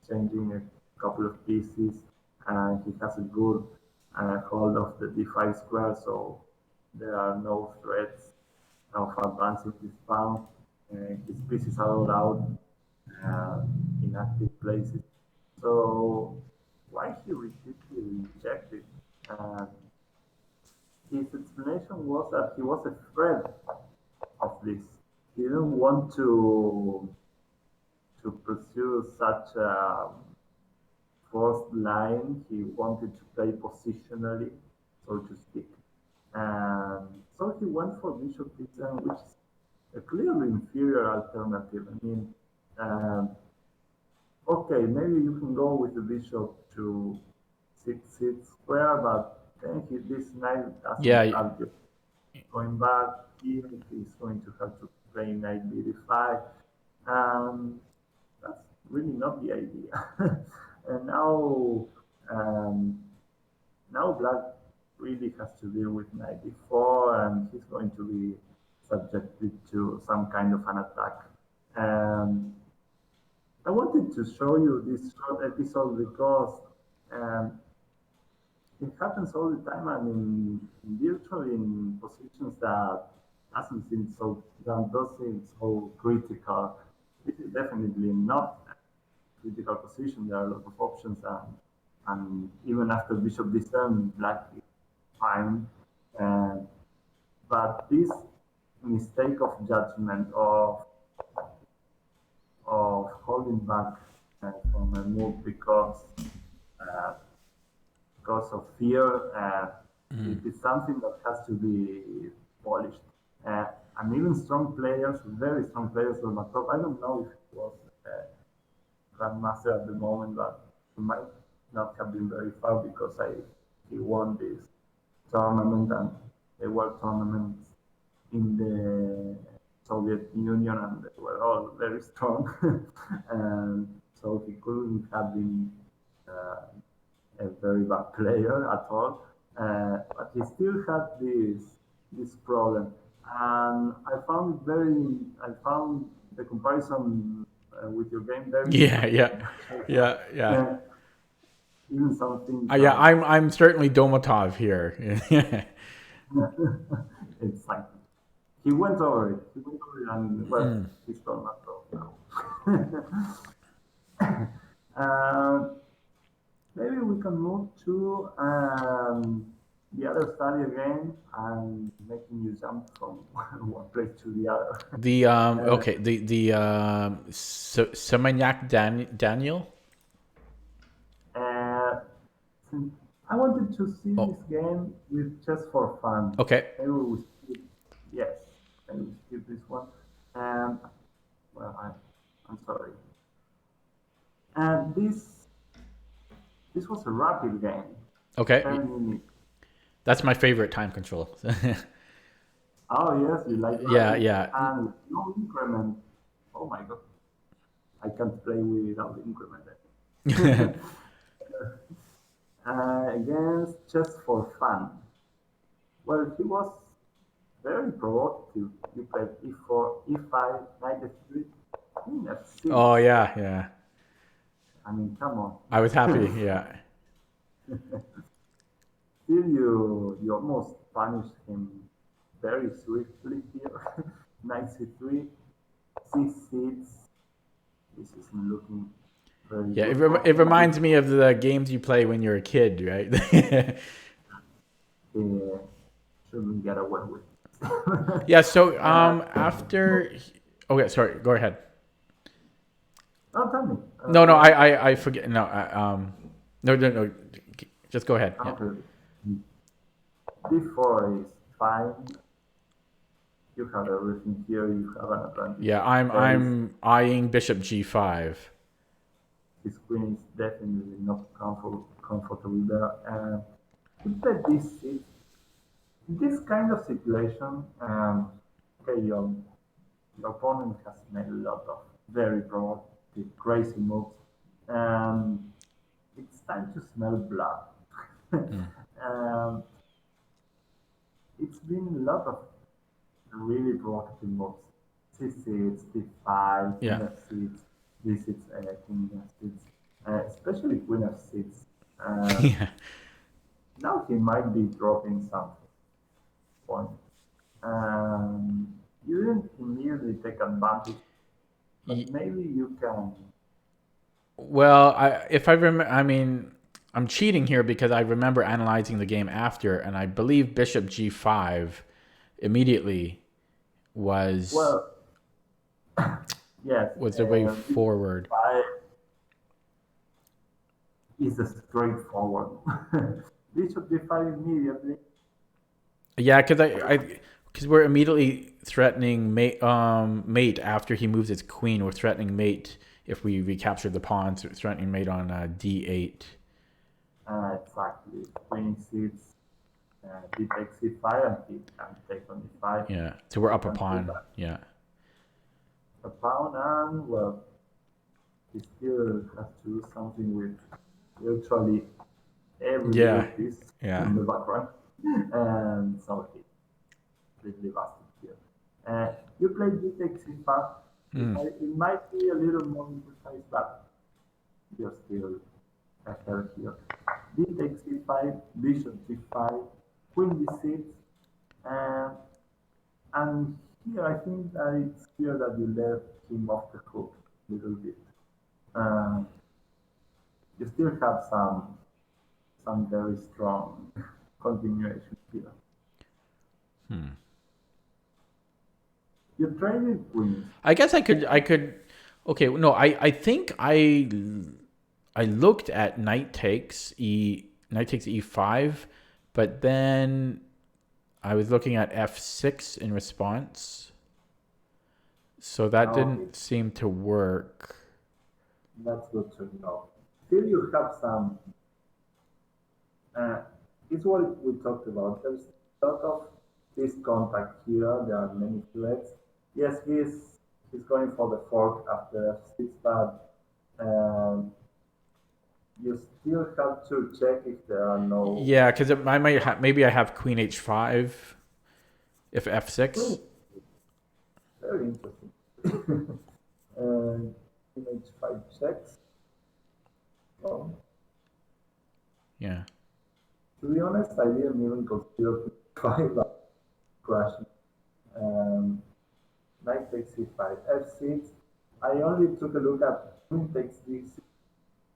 changing a couple of pieces. And he has a good hold of the d5 square, so there are no threats of advancing his pawn. His pieces are all out in active places. So why he repeatedly rejected? His explanation was that he was afraid of this. He didn't want to pursue such a forced line. He wanted to play positionally, so to speak. And so he went for bishop d7, which is a clearly inferior alternative. I mean, okay, maybe you can go with the bishop to 6 square, but then this knight doesn't Yeah. have you going back here. He's going to have to play knight b5. That's really not the idea. And um, now black really has to deal with knight e4, and he's going to be subjected to some kind of an attack. I wanted to show you this short episode because it happens all the time, and virtually in positions that doesn't seem so critical. This is definitely not a critical position. There are a lot of options, and even after bishop d7, black is fine. But this mistake of judgment of holding back from a move uh, because of fear, it is something that has to be polished. And even strong players, very strong players, on the top. I don't know if it was grandmaster at the moment, but he might not have been very far because he won this tournament, and they were tournaments in the Soviet Union, and they were all very strong. And so he couldn't have been a very bad player at all. But he still had this problem, and I found the comparison with your game very Yeah. interesting. Yeah. Uh, Even something Yeah. that I'm certainly Domatov here. it's like he went over it. He went over it, and well, he's gone not now. Maybe we can move to the other study again and making you jump from one place to the other. The okay. The Semanyak Daniel. I wanted to see Oh, this game with just for fun. okay. Maybe we skip, yes, maybe we skip this one. And well, I'm sorry. And this was a rapid game, Okay. 10 minutes. That's my favorite time control. Oh yes, you like Yeah, rapid yeah. and with no increment. Oh my god, I can't play without increment. Against just for fun. Well, he was very provocative. You played e4, e5, knight f3, queen f6. Oh yeah, yeah. I mean, come on. I was happy. Yeah. Still, you almost punished him very swiftly here. Knight c3, c6. This isn't looking very Yeah, good for it him. reminds me of the games you play when you're a kid, right? Uh, shouldn't get away with. Yeah, so uh, after okay, sorry, go ahead. oh, tell me. No, no, I forget. No, no, no, no. Just go ahead. Yeah. Okay. D4 is fine. You have everything here. You have an advantage Yeah, of space. I'm eyeing bishop g5. His queen is definitely not comfortable there. And if that this is this kind of situation, okay, your opponent has made a lot of very provocative, crazy moves, and it's time to smell blood. Mm. um, it's been a lot of really provocative moves. C6, D5, Queen Yeah. F6, D6, King F6, especially Queen F6. Uh, Yeah. now he might be dropping some point. You didn't immediately take advantage, but Y- maybe you can. Well, if I remember, I mean, I'm cheating here because I remember analyzing the game after, and I believe bishop g5 immediately was Well, yes, was the way Bishop forward. D5 is a straightforward. Bishop D5 immediately. Yeah, because we're immediately threatening mate after he moves his queen. We're threatening mate if we recapture the pawns. We're threatening mate on d8. Exactly. Queen sits, D takes C5, and he can take on D5. Yeah, so we're He up a can pull pawn. back Yeah, a pawn, and well, he still has to do something with virtually every little yeah, piece yeah. in the background. And so he completely busted here. You play D takes C5. Mm. It might be a little more imprecise, but you're still ahead here. D takes C5, bishop C5, queen D6, and and here I think that it's clear that you left him off the hook a little bit. Uh, you still have some very strong continuation here. Hmm. You traded queens. I guess I could. Okay, no, I think I looked at knight takes e5, but then I was looking at f6 in response, so that Okay, didn't seem to work. that's good to know. Still, you have some. Uh, it's what we talked about. There's a lot of this contact here. There are many threats. Yes, he's going for the fork after f6, but um, you still have to check if there are no Yeah, because I might maybe I have queen h5 if f6. queens. Very interesting. And image 5 checks. Well, Yeah. to be honest, I didn't even consider 5 but crashing. Um, knight takes c5, f6. I only took a look at queen takes d6,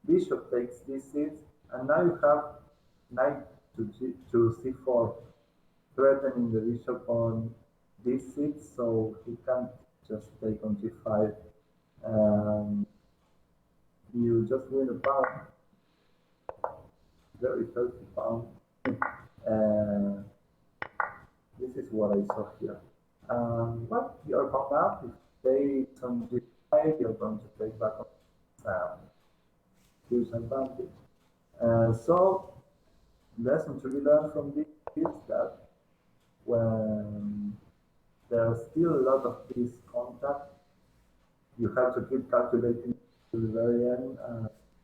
bishop takes d6, and now you have knight to c4, threatening the bishop on d6, so he can't just take on g5. Um, you just win a pawn. very healthy pawn. Uh, this is what I saw here. But you're popped up. If they some G5, you're going to take back um, huge advantage. So lesson to be learned from this is that when there's still a lot of this contact, you have to keep calculating to the very end,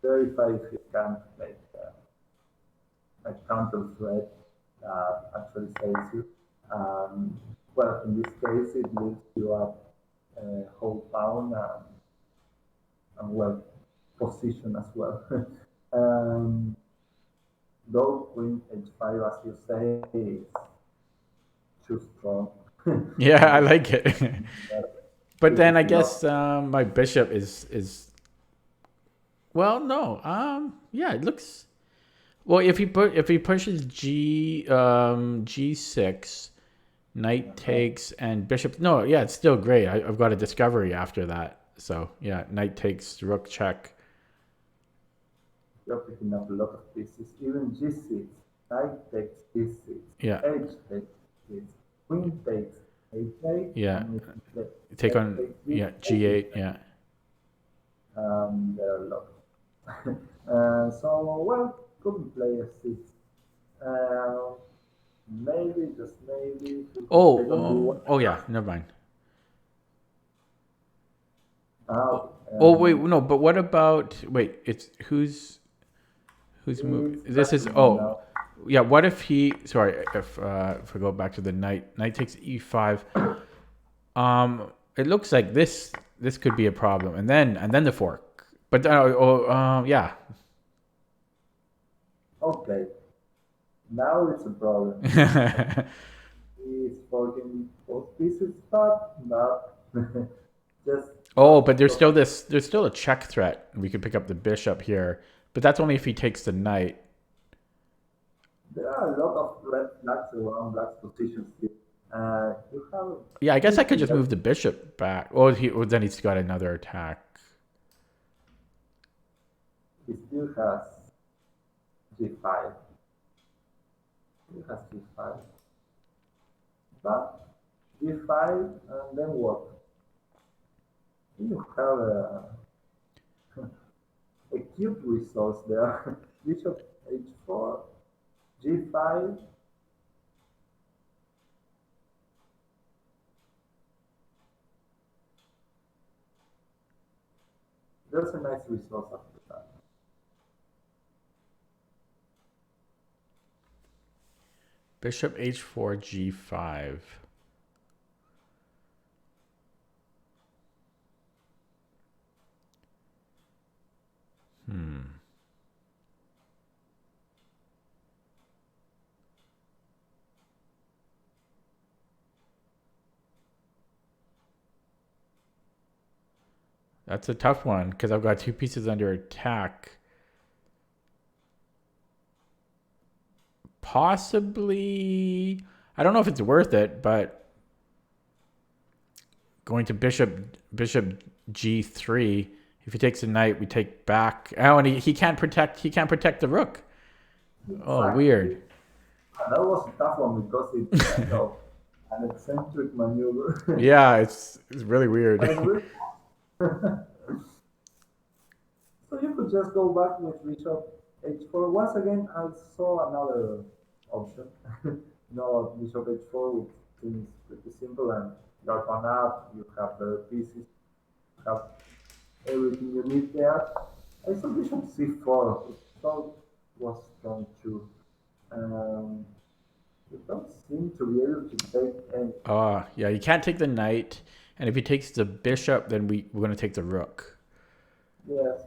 verify if you can make a counter threat that actually saves you. Well, in this case, it leaves you up a whole pound and well, position as well. um, though Queen H5, as you say, is too strong. Yeah, I like it. But This then is I not. guess my bishop is well, no. Yeah, it looks well if he pushes G6, knight takes and bishop. No, yeah, it's still great. I've got a discovery after that. So yeah, knight takes, rook check. You're picking up a lot of pieces. Even G6, knight takes G6, Yeah, H takes G6, Queen takes H8, yeah. and if Take H on takes yeah G8, G8. Yeah. there are a lot. So, well, couldn't play F6. Uh, maybe, just maybe, we could take on D1. Oh yeah. Never mind. Ah, Oh, okay. oh wait, no. But what about wait? It's who's moving? It's This back to is me oh now. yeah. What if he? Sorry, if I go back to the knight takes E5. It looks like this could be a problem, and then the fork. But yeah. Okay, now it's a problem. He's forking both pieces, but not just Oh, not but there's so. still this. There's still a check threat. We could pick up the bishop here, but that's only if he takes the knight. There are a lot of red flags around black's positions here. You have Yeah, I guess I could pretty just less. move the bishop back. Well, then he's got another attack. He still has G5. He has G5, but G5 and then what? You have a cute resource there. Bishop H4, G5. There's a nice resource after that. Bishop H4, G5. Hmm. That's a tough one because I've got two pieces under attack. Possibly, I don't know if it's worth it, but going to bishop G3. If he takes a knight, we take back. Oh, and he can't protect. He can't protect the rook. Oh, Exactly. weird. That was a tough one because it's kind of an eccentric maneuver. Yeah, it's really But it's weird. really so you could just go back with bishop h4. Once again, I saw another option. No, bishop h4, which seems pretty simple, and you're one up, you have the pieces, you have everything you need there. I saw bishop c4, which I thought was strong too. Um, you don't seem to be able to take any. Yeah, you can't take the knight, and if he takes the bishop, then we're gonna take the rook. Yes,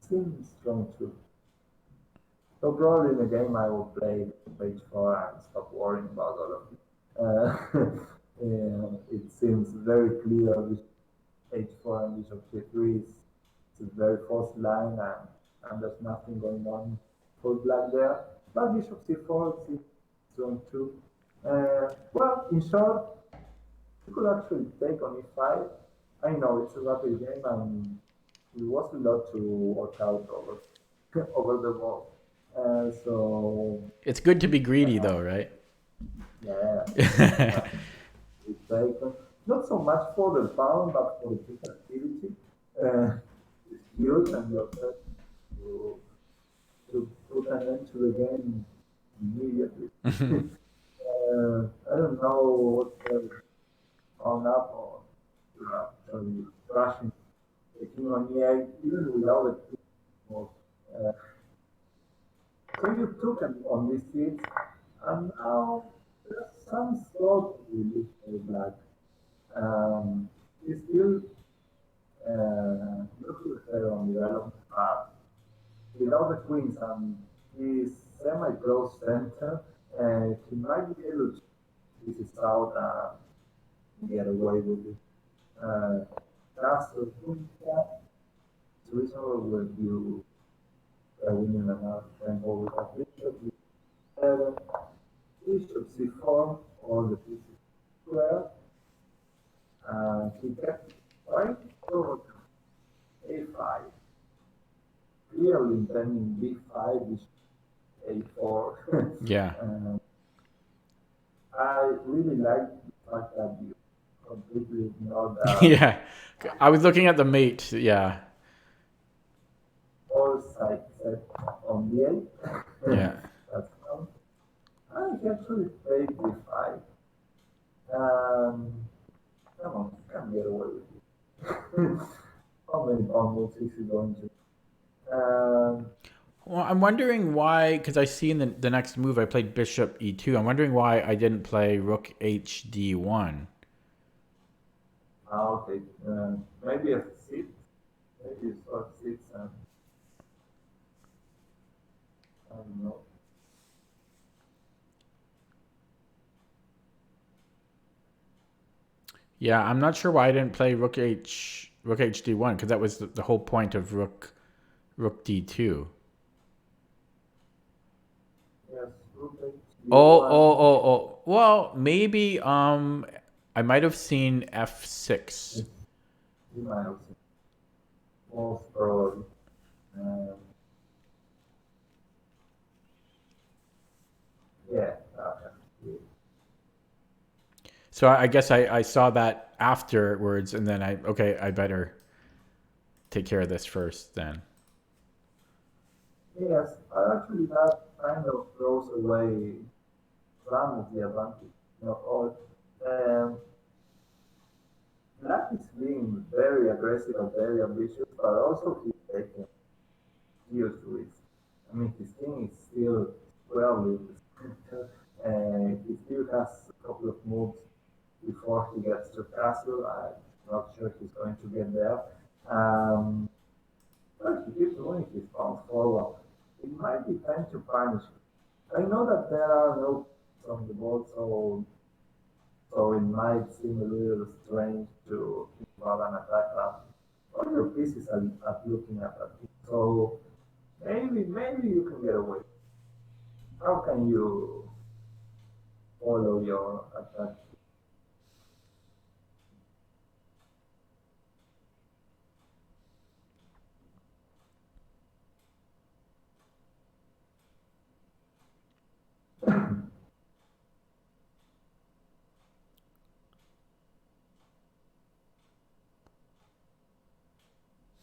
seems strong too. So probably in the game I will play page 4 and stop worrying about all of it. It seems very clear with h4 and bishop g3 is it's a very forced line and there's nothing going on for black there. But bishop c4 seems strong too. Well, in short, you could actually take on e5. I know it's a rapid game and it was a lot to work out over over the ball. So It's good to be greedy, uh, though, right? yeah, it's bacon. Not so much for the pound, but for the quick activity. Uh, it's huge, and you're set to put an end to the game immediately. I don't know what they're on up or actually rushing the king on e8, even without the king. Was, uh, so you took on this seat, and now there's some sort of relief black. He still looks to her on development path. Without the queens and his semi-close center, he might be able to piece this out and get away with it. Castle queen cat, it's reasonable when you are winning another tempo with a bishop e7, bishop c4, or the pieces square. He kept right rook a5, clearly intending b5, bishop a4. Yeah. um, I really like the fact that you completely ignored Yeah. I was looking at the mate. Yeah. all sides set on the 8. Yeah. That's fine. I actually played b5. Um, come on, you can get away with it. How many onwards is he going to? Well, I'm wondering why, because I see in the next move I played bishop e2. I'm wondering why I didn't play rook hd1. Okay. Maybe a 6. Maybe it's sort 6. I don't know. Yeah, I'm not sure why I didn't play rook hd1 because that was the whole point of rook d2. Yes, rook Oh, d1. oh, oh, oh. Well, maybe I might have seen f6. Yes, you might have seen. Most probably. Um, yeah. Okay. So I guess I saw that afterwards, and then I better take care of this first then. Yes, actually that kind of throws away some of the advantage. All Black is being very aggressive and very ambitious, but also he's taking huge risks. I mean, his king is still well in the center, and he still has a couple of moves before he gets to castle. I'm not sure he's going to get there. Um, but he keeps moving his pawns forward. It might be time to punish him. I know that there are no on the board, so it might seem a little strange to think about an attack that all your pieces are looking at that. So maybe you can get away. How can you follow your attack?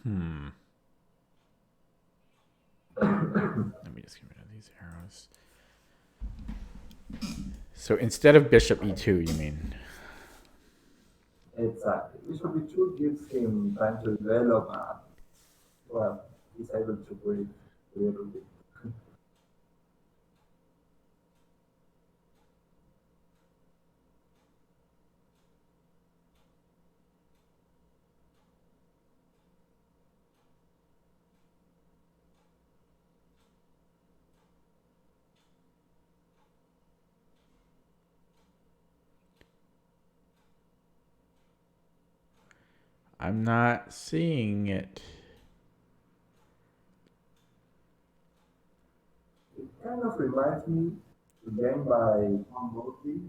Hmm. Let me just get rid of these arrows. So instead of bishop e2, you mean? Exactly. Bishop b2 gives him time to develop and, well, he's able to breathe a little bit. I'm not seeing it. It kind of reminds me of a game by Tom Murphy,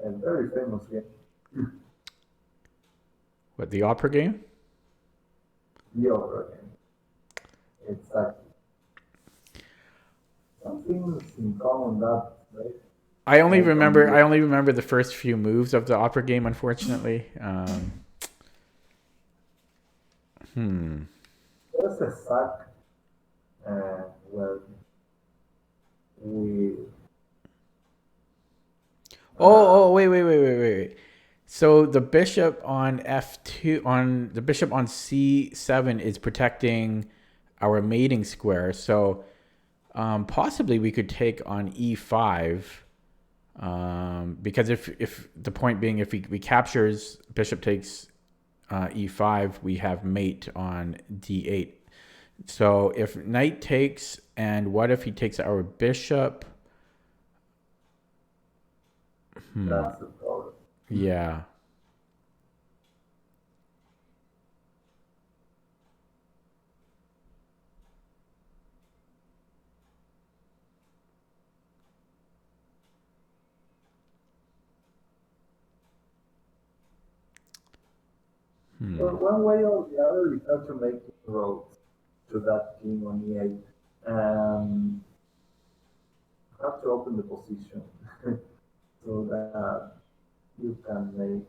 a very famous game, What, the opera game? the opera game. Exactly. Some things in common that, right? I only Like on remember the I only remember the first few moves of the opera game, unfortunately. there's a sack where we Oh, wait. So the bishop on F2 on the bishop on C7 is protecting our mating square. So possibly we could take on E5. Because if the point being, if we captures bishop takes E5, we have mate on D8. So if knight takes, and what if he takes our bishop? that's the problem. Yeah. Well, one way or the other, you have to make inroads to that king on E8. You have to open the position so that you can make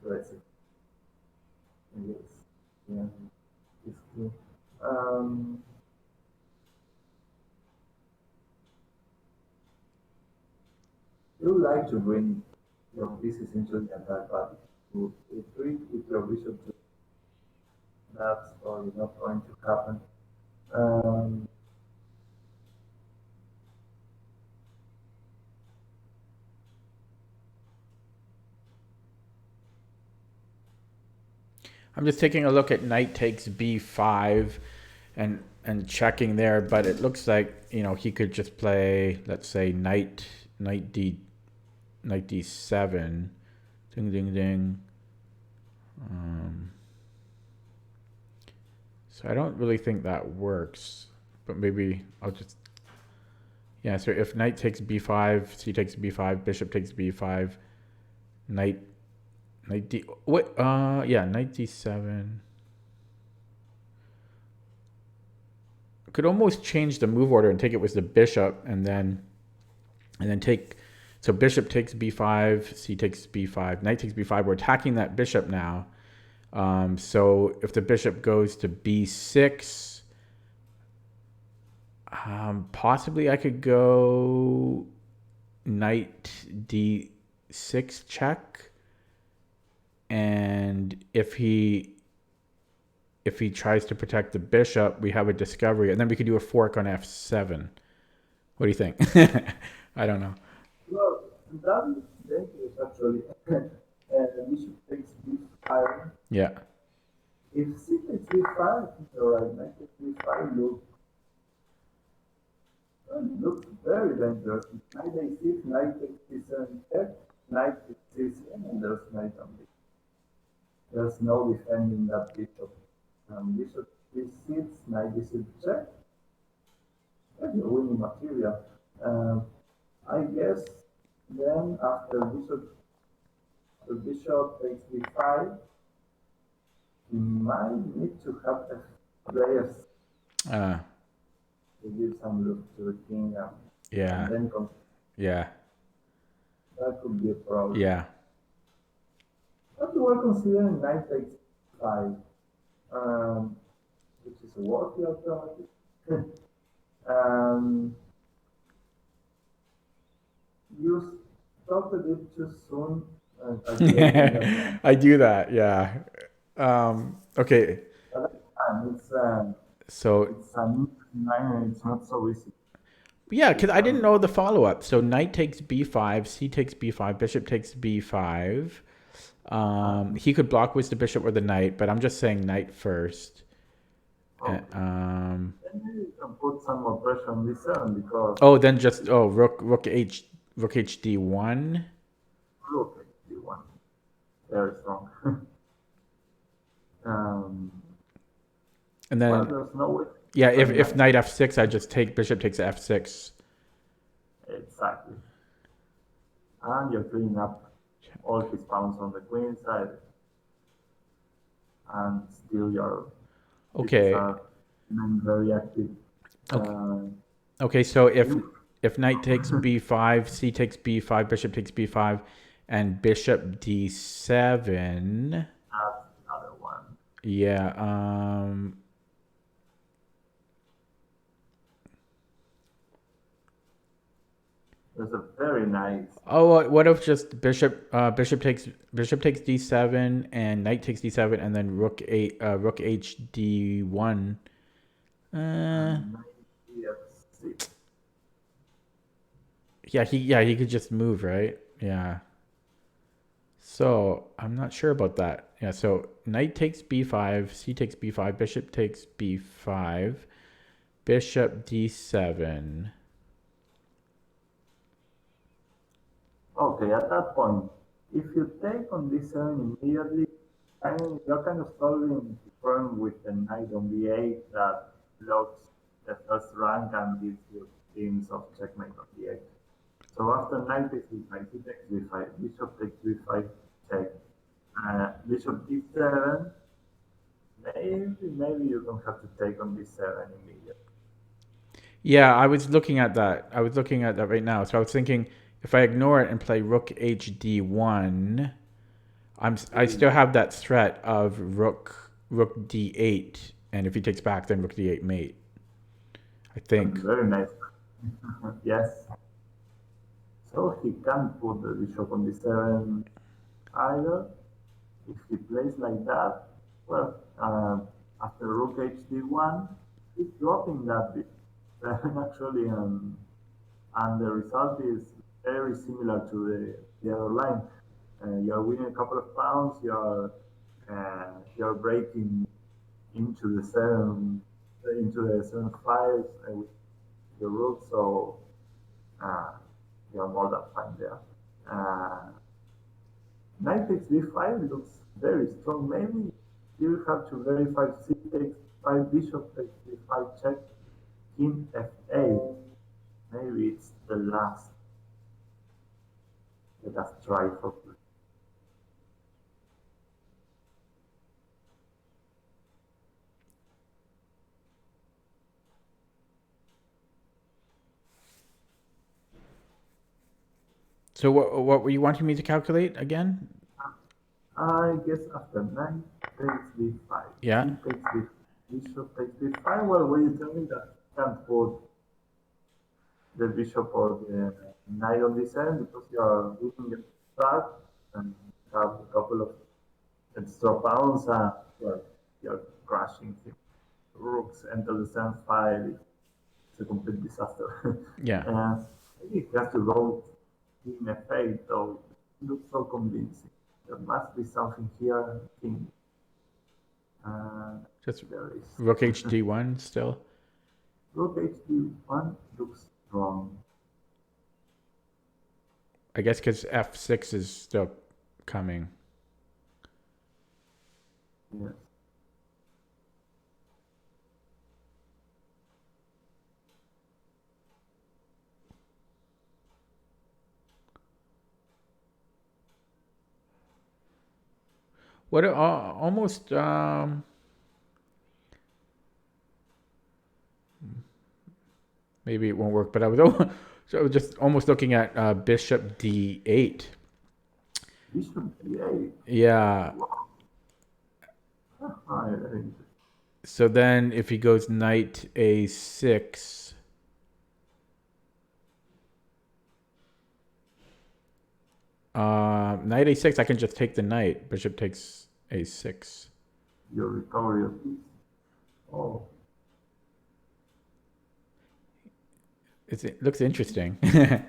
recipe. Yes. Yeah. It's cool. Um, you like to bring your pieces into the attack, but if you with your bishop, that's probably not going to happen. Um, I'm just taking a look at knight takes B5 and checking there, but it looks like, he could just play, let's say, knight D7. Ding ding ding. So I don't really think that works, but maybe I'll just, yeah, so if knight takes B5, C takes B5, bishop takes B5, knight D, what, yeah, knight D7. Could almost change the move order and take it with the bishop, and then take, so bishop takes b5, c takes b5, knight takes b5. We're attacking that bishop now. So if the bishop goes to b6, possibly I could go knight d6 check, and if he tries to protect the bishop, we have a discovery, and then we could do a fork on f7. What do you think? I don't know. well, that is dangerous actually. Bishop takes b5. Yeah. If c takes b5, alright, knight takes b5 looks very dangerous. Knight a6, knight takes c7 check, knight takes c7, and there's knight on b. There's no defending that bishop. Bishop b6, knight b6 check. And you're winning material. I guess then after the bishop takes b5, he might need to have a players to give some look to the king. Yeah. And then Yeah. that could be a problem. Yeah. But we were considering knight takes 5, which is a worthy alternative. You started it too soon. I do that. Yeah. Okay. It's So it's a new nine and it's not so easy. yeah, because I didn't know the follow up. So knight takes b5, c takes b5, bishop takes b5. He could block with the bishop or the knight, but I'm just saying knight first. Okay. Then you can put some more pressure on this 7 because Then just rook hd1. look h1 very strong. And then well, there's no way. yeah, if knight f6, I just take bishop takes f6. Exactly. And you're cleaning up all his pawns on the queen side. And still your Okay. remain very active. Okay. Okay, so if knight takes b5, c takes b5, bishop takes b5, and bishop d7. That's another one. Yeah. That's a very nice. Oh, what if just bishop takes d7 and knight takes d7 and then rook h d1. Knight f6. Yeah, he could just move, right? Yeah. So I'm not sure about that. Yeah, so knight takes b5, c takes b5, bishop takes b5, bishop d7. Okay, at that point, if you take on d7 immediately, you're kind of solving the problem with the knight on b8 that blocks the first rank and gives you teams of checkmate on b8. So after knight takes b5, he takes b5, bishop takes b5, check. Bishop d7, maybe you don't have to take on d7 immediately. Yeah, I was looking at that. I was looking at that right now. So I was thinking if I ignore it and play rook h d1, I still have that threat of rook d8, and if he takes back, then rook d8 mate. I think. Very nice. Yes. So he can put the bishop on d7 either. If he plays like that, well, after rook hd1, he's dropping that bit. Actually, and the result is very similar to the other line. You're winning a couple of pounds. You're breaking into the seven fives with your rook, so you're more than fine there. Knight takes b5 looks very strong. Maybe you have to verify c takes 5, bishop takes b5 check, king f8. Maybe it's the last try for. So what were you wanting me to calculate again? I guess after knight takes b5. Yeah. King takes b5. Bishop takes b5. Well, will you tell me that you can't put the bishop or the knight on d7 because you are winning the start and have a couple of extra pawns and well, you're crashing things. Rooks enter the same file. It's a complete disaster. Yeah. And maybe he has to go in f8, though it looks so convincing. There must be something here. I think. Just there is. rook hd1 still. Rook hd1 looks strong. I guess because f6 is still coming. Yes. What almost maybe it won't work, but I was just almost looking at bishop d8. Bishop d8. Yeah. So then if he goes knight a6, knight a6, I can just take the knight. Bishop takes a6. Your recovery of this. Oh. It looks interesting. Yeah,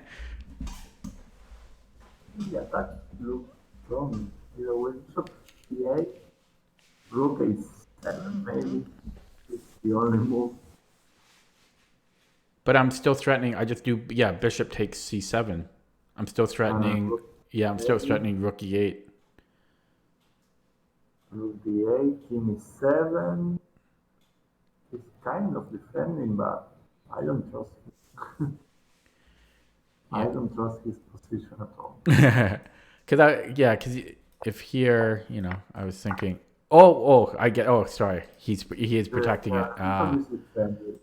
that looks strong. Either way, bishop d8, rook a7, maybe. It's the only move. But I'm still threatening. I just do, yeah, bishop takes c7. I'm still threatening. Yeah, I'm still threatening rook e8. Rook d8, king e7. He's kind of defending, but I don't trust him. I don't trust his position at all. Because if here, I was thinking, I get. Oh, sorry. He is protecting it. Bishop is defended.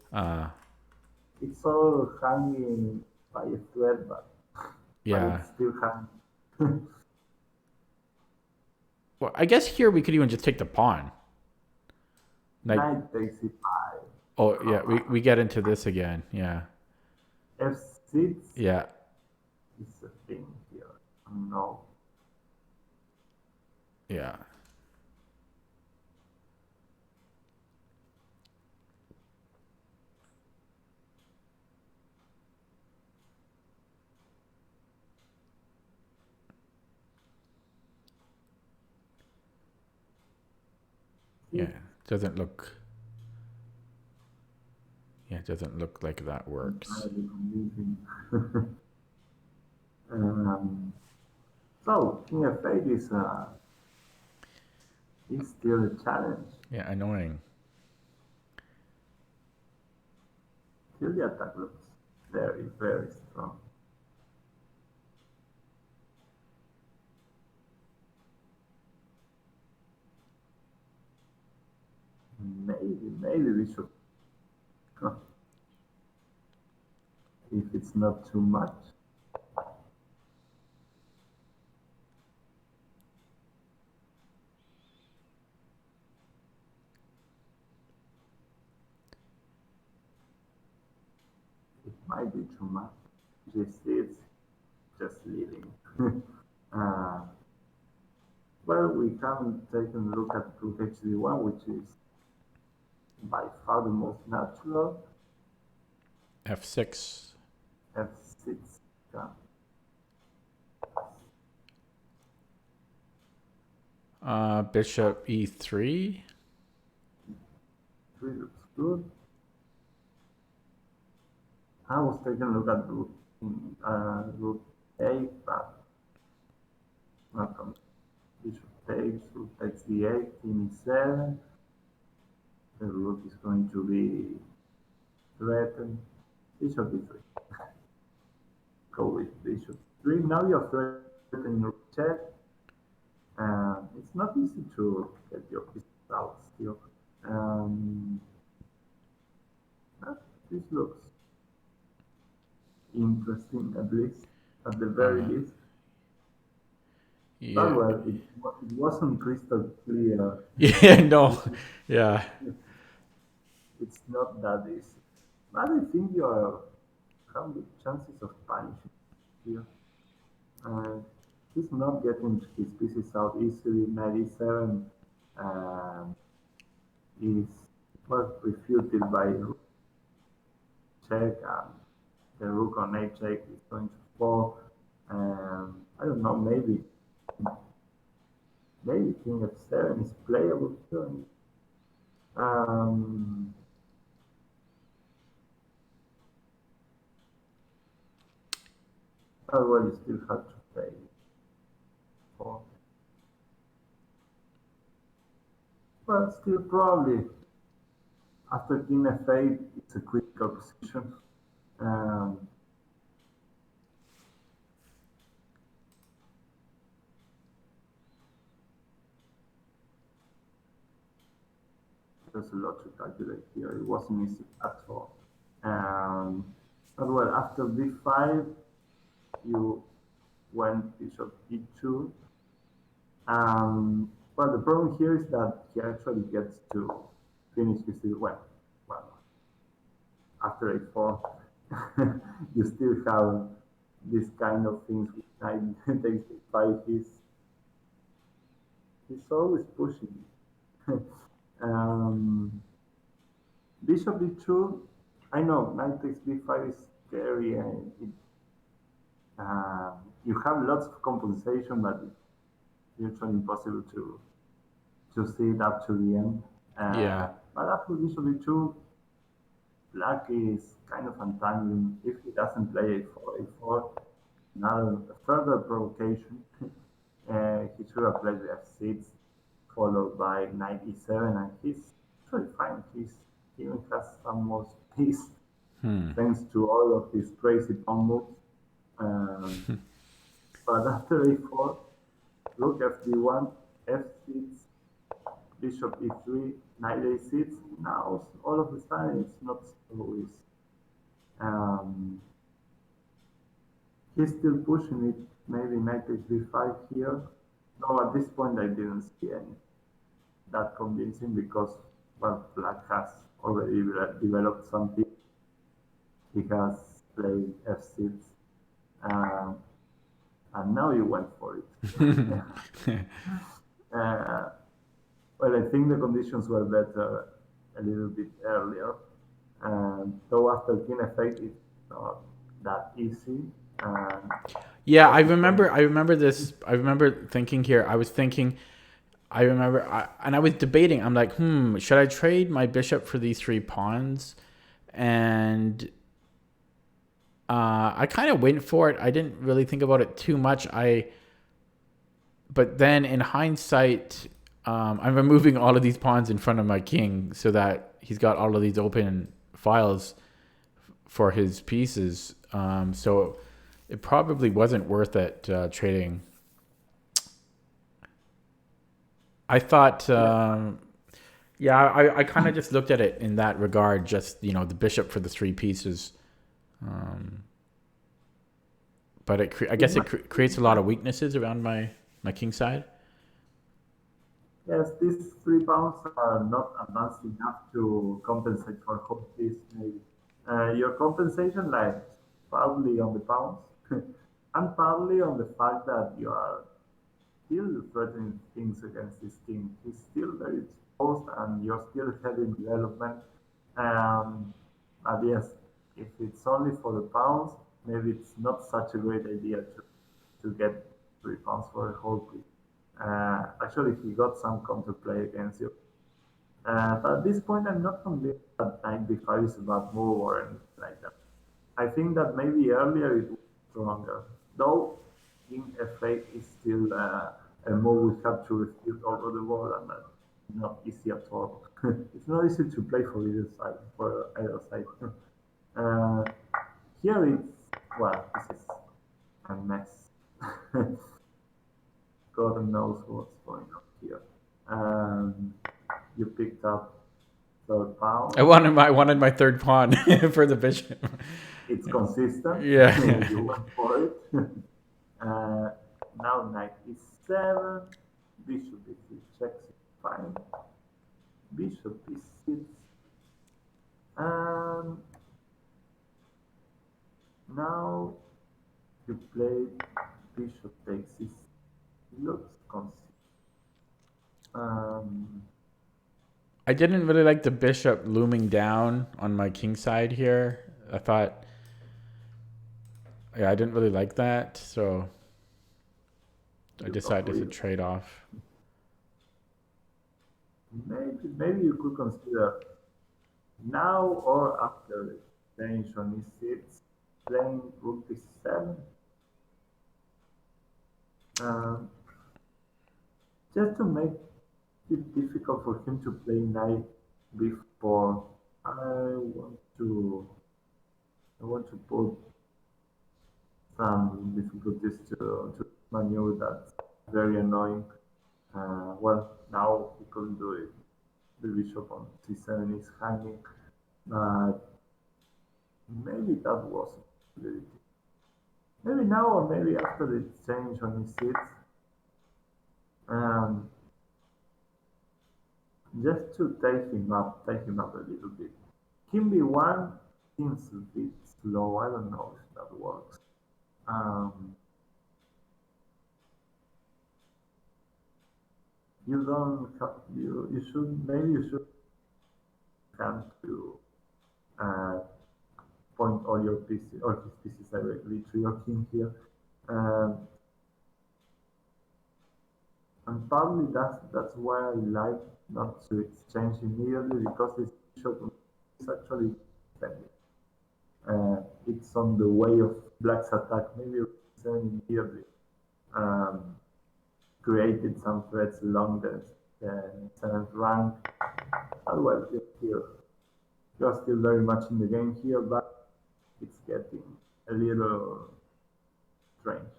It's all hanging by a thread, but Yeah. it's still hanging. Well, I guess here we could even just take the pawn. Knight takes e5. Oh yeah, we get into this again. Yeah. F6. Yeah. Is a thing here. No. Yeah. Yeah. Doesn't look. Yeah, it doesn't look like that works. So King F8 is still a challenge. Yeah, annoying. Still the attack looks very, very strong. Maybe we should, if it's not too much. It might be too much. It's just leaving. Well, we haven't taken a look at Rook HD1, which is by far the most natural. F6. F6. Yeah. Bishop E3. 3 looks good. I was taking a look at Rook 8, but not from Bishop takes, Rook takes D8, King E7. The Rook is going to be threatened. Bishop D3. Go with Bishop 3. Now you're threatening Rook check. It's not easy to get your pieces out still. This looks interesting, at least, at the very least. Yeah. But well, it wasn't crystal clear. Yeah, no. Yeah. It's not that easy. But I think you have good chances of punishing here. He's not getting his pieces out easily. Knight e7 is well refuted by check, and the rook on a check is going to fall. I don't know, maybe King f7 is playable here. Oh, well, you still have to pay for. But still, probably after King f8, it's a critical position. There's a lot to calculate here. It wasn't easy at all. But well, after b5, you went bishop e2. Well, the problem here is that he actually gets to finish his well, after a4, you still have this kind of things with knight takes b5. He's always pushing. Bishop d2. I know knight takes b5 is scary, and you have lots of compensation, but it's usually impossible to see it up to the end. Yeah. But after bishop d2, black is kind of untangling. If he doesn't play a4, now a further provocation. He should have played f6, followed by knight e7, and he's actually fine. He even has some more space thanks to all of his crazy pawn moves. But after a4, rook fd1, f6, bishop e3, knight a6. Now all of a sudden it's not so easy. He's still pushing it. Maybe knight h5 here. No, at this point I didn't see any that convincing because well, black has already developed something. He has played f6, and now you went for it. Well, I think the conditions were better a little bit earlier. Though after king f8, it's not that easy. Yeah, I remember. I remember this. I remember thinking here. I was thinking. I remember, and I was debating. I'm like, should I trade my bishop for these 3 pawns? And I kind of went for it. I didn't really think about it too much. But then in hindsight, I'm removing all of these pawns in front of my king so that he's got all of these open files for his pieces. So it probably wasn't worth it trading. I thought, I kind of just looked at it in that regard, just, the bishop for the 3 pieces. But I guess it creates a lot of weaknesses around my king side. Yes, these 3 pawns are not advanced enough to compensate for whole piece, maybe. Your compensation lies partly on the pawns and partly on the fact that you are still threatening things against this king. He's still very exposed and you're still having development. But yes, if it's only for the pounds, maybe it's not such a great idea to get 3 pounds for a whole piece. Actually, he got some counterplay against you. But at this point, I'm not convinced that knight b5 is a bad move or anything like that. I think that maybe earlier it was stronger. Though king f8 is still a move we have to refute over the board, and that's not easy at all. It's not easy to play for either side. Here it's this is a mess. God knows what's going on here. You picked up 3rd pawn. I wanted my 3rd pawn for the bishop. It's consistent. Yeah. You went for it. Now knight e7, bishop e3 checks, fine. Bishop e6. Now you play bishop takes e6. Looks consistent. I didn't really like the bishop looming down on my king side here. I thought, I didn't really like that, so I decided to trade off. Maybe you could consider now or after the change on e6 playing rook e7. Just to make it difficult for him to play knight b4, I want to put some difficulties to maneuver that's very annoying. Well, now he couldn't do it. The bishop on c7 is hanging, but maybe that was a possibility. Maybe now or maybe after the change on e6. Just to take him up a little bit. King b1 seems a bit slow. I don't know if that works. You don't have, you should come to point all your pieces or his pieces directly to your king here. And partly that's why I like not to exchange immediately, because this bishop is actually defending. It's on the way of black's attack. Maybe immediately created some threats along the 7th rank. Well, you're still very much in the game here, but it's getting a little strange.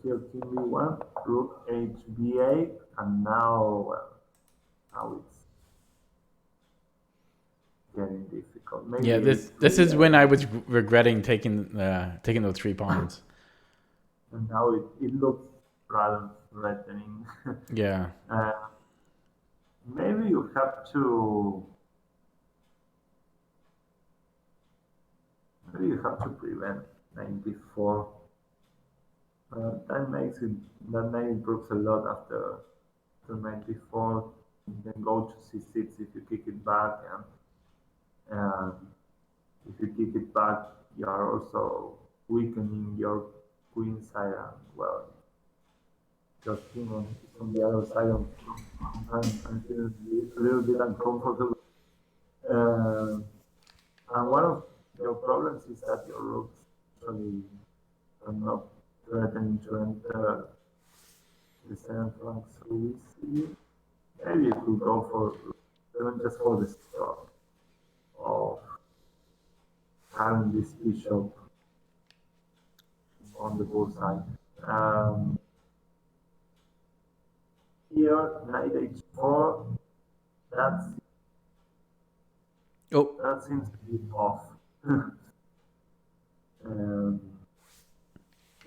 here king b1, rook hba, and now, well, now it's getting difficult. Maybe Yeah, this is when I was regretting taking those 3 pawns. And now it looks rather threatening. Yeah. Maybe you have to prevent knight b4. That makes it improves a lot after knight b4. Then go to c6 if you kick it back, and if you kick it back, you are also weakening your queen side, and well, your king on the other side of I'm feeling a little bit uncomfortable. And one of your problems is that your rooks actually are not threatening to enter the center flank so easily. Maybe you could go for even just for the start of having this bishop on the bullseye. Here, knight h4. That seems to be off.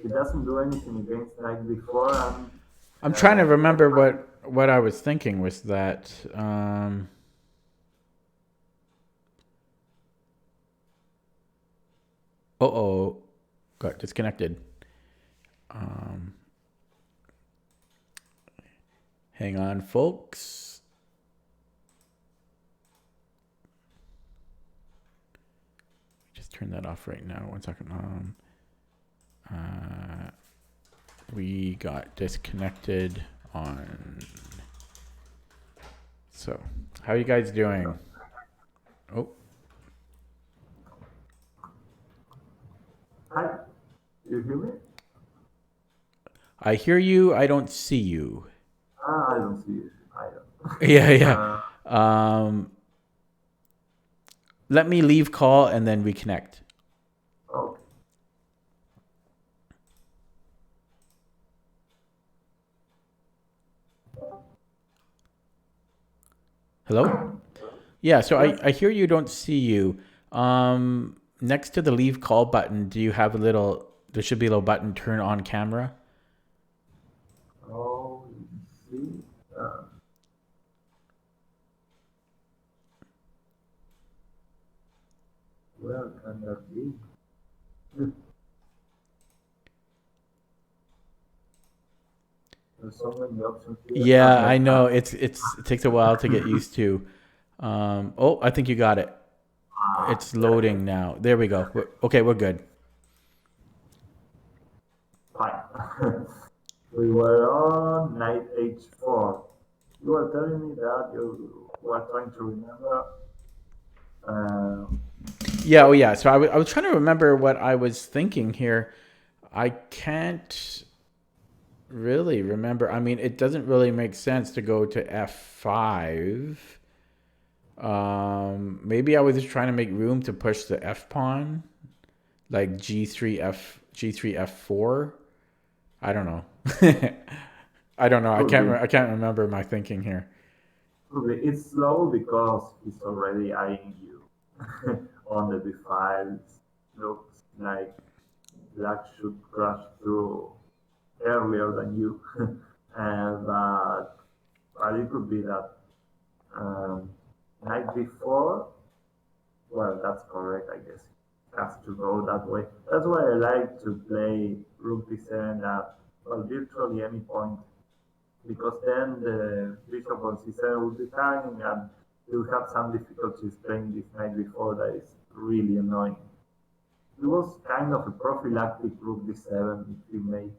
It doesn't do anything against knight b4. I'm trying to remember what I was thinking with that. Got disconnected. Hang on, folks. Just turn that off right now. 1 second. We got disconnected on. So, how are you guys doing? Oh. Hi, you hear me? I hear you. I don't see you. I don't see you either. Yeah. Let me leave call and then reconnect. Okay. Hello? Yeah, so I hear you, don't see you. Next to the leave call button, do you have there should be a little button, turn on camera? Oh, see? Where can that be? There's so many options here. Yeah, I know. It takes a while to get used to. I think you got it. It's loading now. There we go. We're good. Fine. We were on knight h4. You were telling me that you were trying to remember. Yeah. So I was trying to remember what I was thinking here. I can't really remember. I mean, it doesn't really make sense to go to f5. Maybe I was just trying to make room to push the f pawn, like g3 f4. I don't know. I don't know. I can't remember my thinking here. It's slow because he's already eyeing you on the b5. Looks like black should crash through earlier than you, but it could be that knight b4. Well, that's correct, I guess. It has to go that way. That's why I like to play rook b7 at virtually any point, because then the bishop on c7 will be hanging, and you'll have some difficulties playing this knight b4 that is really annoying. It was kind of a prophylactic rook d7, if you may.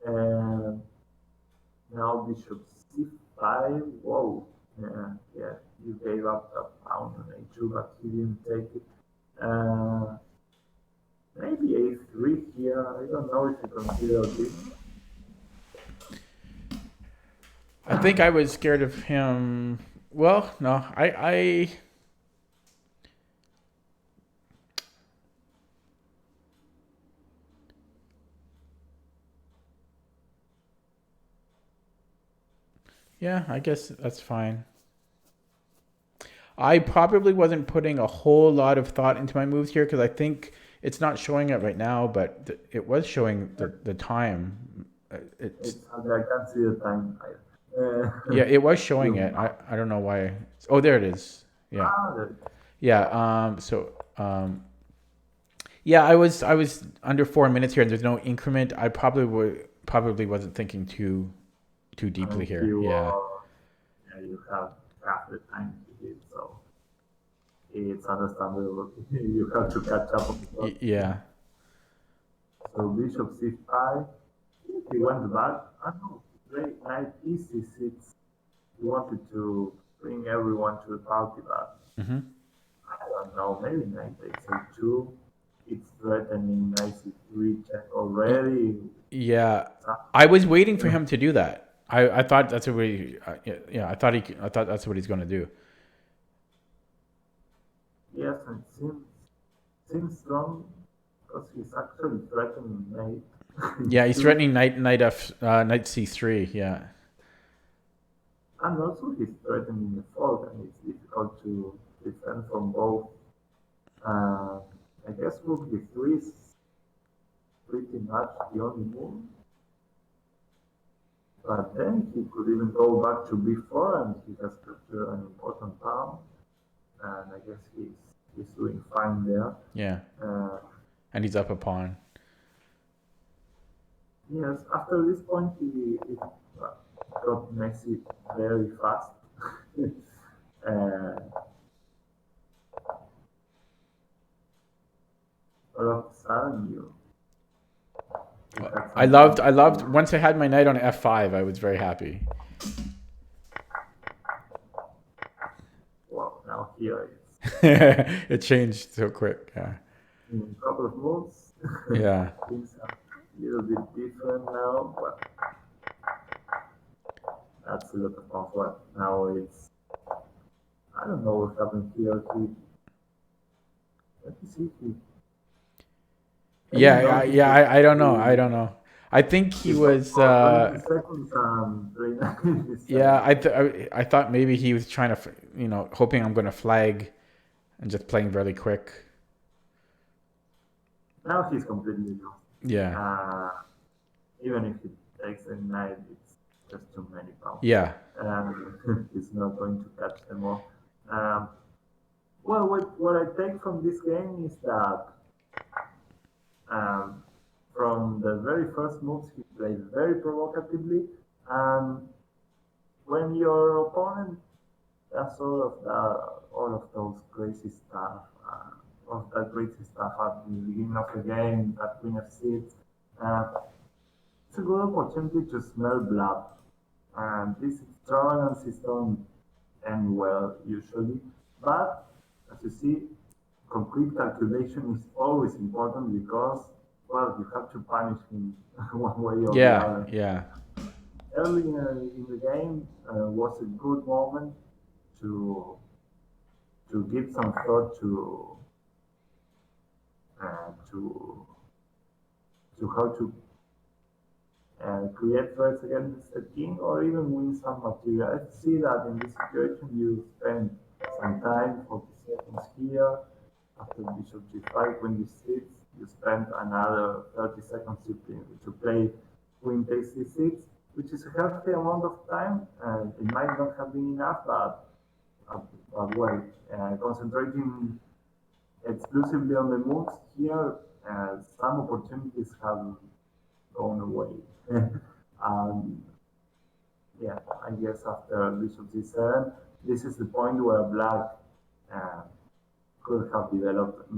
And now bishop c5. Whoa. Yeah, you gave up that pawn on a2, but he didn't take it. Maybe a3 here. I don't know if you consider this. I think I was scared of him. Well, no, I Yeah, I guess that's fine. I probably wasn't putting a whole lot of thought into my moves here because I think it's not showing it right now, but it was showing the time. It's It's I can't see the time. Yeah, it was showing You, it. I don't know why. Oh, there it is. Yeah, there. yeah. Yeah, I was under 4 minutes here, and there's no increment. I probably wasn't thinking too deeply And here. you Yeah, yeah, you have half the time to do so. It's understandable. You have to catch up on the Yeah. So bishop c5. He went back. I don't know. Play knight e6. He wanted to bring everyone to the party, but Hmm. I don't know. Maybe knight takes a2. It's threatening knight c3 check already. Yeah, I was waiting for him to do that. I thought that's what yeah, I thought that's what he's going to do. Yes, and seems strong because he's actually threatening knight Yeah, he's e2. threatening knight c3. Yeah. And also he's threatening the fork, and it's difficult to defend from both. Uh, I guess rook d3 is pretty much the only move. But then he could even go back to b4, and he has captured an important pawn. And I guess he's doing fine there. Yeah, Uh, and he's up a pawn. yes, after this point, it got messy very fast. uh, all of a sudden, you had something. I loved once I had my knight on f5. I was very happy. Well, now here It changed so quick. Yeah. in a couple of moves. Yeah. Things are a little bit different now, but that's a lot of comfort. Now it's, I don't know what happened here. Let me see. Maybe Yeah, no, I, he yeah. just I don't know. I don't know. I think he he thought was. for 20 seconds and 39 Yeah, seconds. I thought maybe he was trying to, hoping I'm going to flag, and just playing really quick. Now he's completely lost. Yeah. Uh, Even if he takes a knight, it's just too many pounds. Yeah. He's not going to catch them all. Um, well, what I take from this game is that um, from the very first moves, he played very provocatively. And when your opponent does all of those crazy stuff, of that crazy stuff at the beginning of the game, that queen f6, uh, it's a good opportunity to smell blood. And this extravagance don't end well usually. But as you see, complete calculation is always important because, well, you have to punish him one way or the Yeah. other. Yeah. Early in the game was a good moment to give some thought to how to create threats against the king or even win some material. I see that in this situation you spend some time, 40 seconds here. After bishop g5, queen d6, you spend another 30 seconds to play queen takes c6, which is a healthy amount of time. It might not have been enough, but concentrating exclusively on the moves here, some opportunities have gone away. um, yeah, I guess after bishop c7, this is the point where black uh, could have developed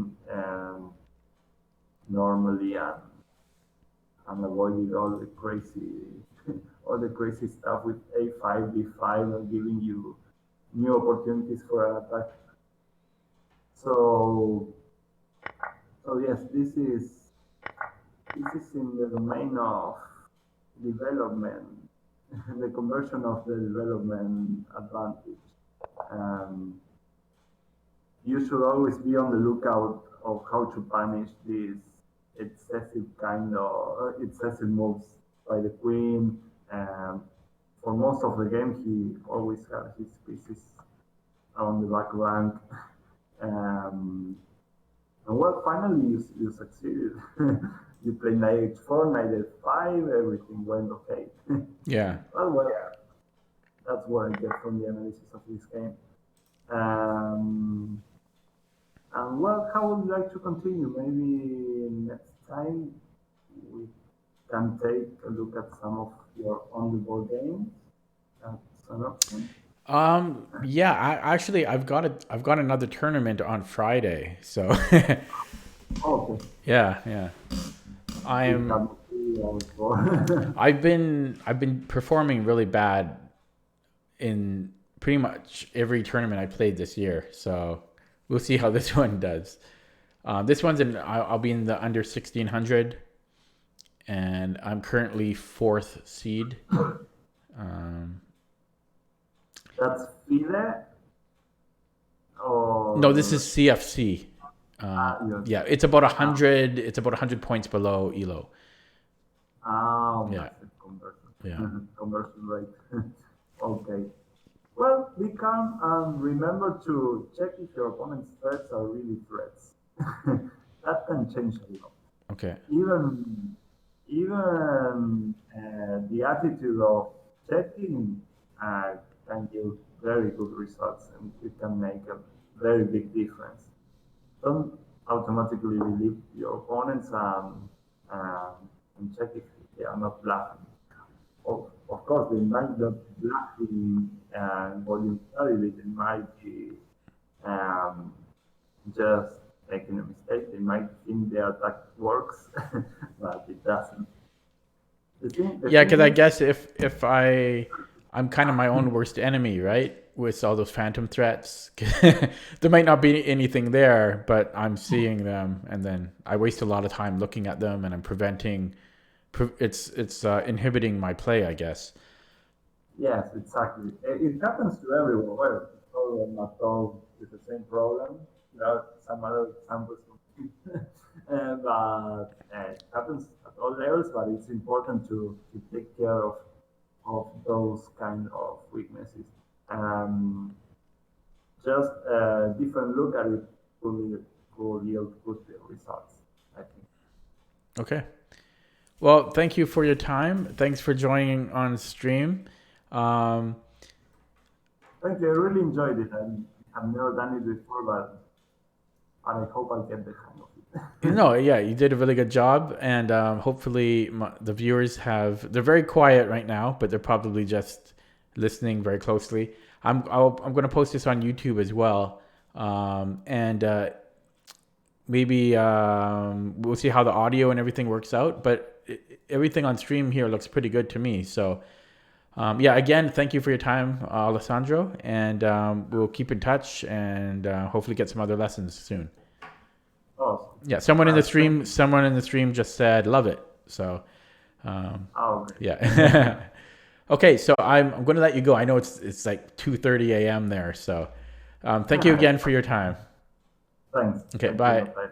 normally and avoided all the crazy all the crazy stuff with a5, b5, and giving you new opportunities for an attack. So, so yes, this is in the domain of development, the conversion of the development advantage. Um, you should always be on the lookout of how to punish these excessive moves by the queen, for most of the game, he always had his pieces on the back rank. Um, and well, finally you succeeded. You played knight h4, knight f5, everything went okay. Yeah. Well, that's what I get from the analysis of this game. Um, and well, how would you like to continue? Maybe next time we can take a look at some of your on the board games. That's an option. Yeah, I've got another tournament on Friday. So Okay. yeah. We have also. I've been performing really bad in pretty much every tournament I played this year. So we'll see how this one does. This one's I'll be in the under 1600, and I'm currently 4th seed. That's FIDE? Or No, this is CFC. yes. Yeah, it's about 100. It's about 100 points below ELO. Yeah. Conversion. Yeah. Conversion rate. Okay. Well, be calm and remember to check if your opponent's threats are really threats. That can change a lot. Okay. Even the attitude of checking can give very good results, and it can make a very big difference. Don't automatically believe your opponents and check if they are not bluffing. Of course, they might not be bluffing voluntarily. They might be just making a mistake. They might think their attack works, but it doesn't. Yeah, because I guess if I'm kind of my own worst enemy, right? With all those phantom threats, there might not be anything there, but I'm seeing them, and then I waste a lot of time looking at them, and I'm it's inhibiting my play, I guess. Yes, exactly. It happens to everyone. Well, all not all with the same problem. There are some other examples, but it happens at all levels. But it's important to take care of those kind of weaknesses. Just a different look at it could yield good results, I think. Okay. Well, thank you for your time. Thanks for joining on stream. Thank you. I really enjoyed it. I've never done it before, but I hope I'll get the hang of it. No, yeah, you did a really good job, and hopefully the viewers they're very quiet right now, but they're probably just listening very closely. I'm going to post this on YouTube as well, and maybe we'll see how the audio and everything works out, but everything on stream here looks pretty good to me. So yeah, again, thank you for your time, Alessandro, and we'll keep in touch and hopefully get some other lessons soon. Awesome. Yeah, someone in the stream just said love it. So okay. Yeah. Okay, so I'm going to let you go. I know it's like 2:30 a.m. there, so thank you again for your time. Thanks. Okay, Thank bye. you.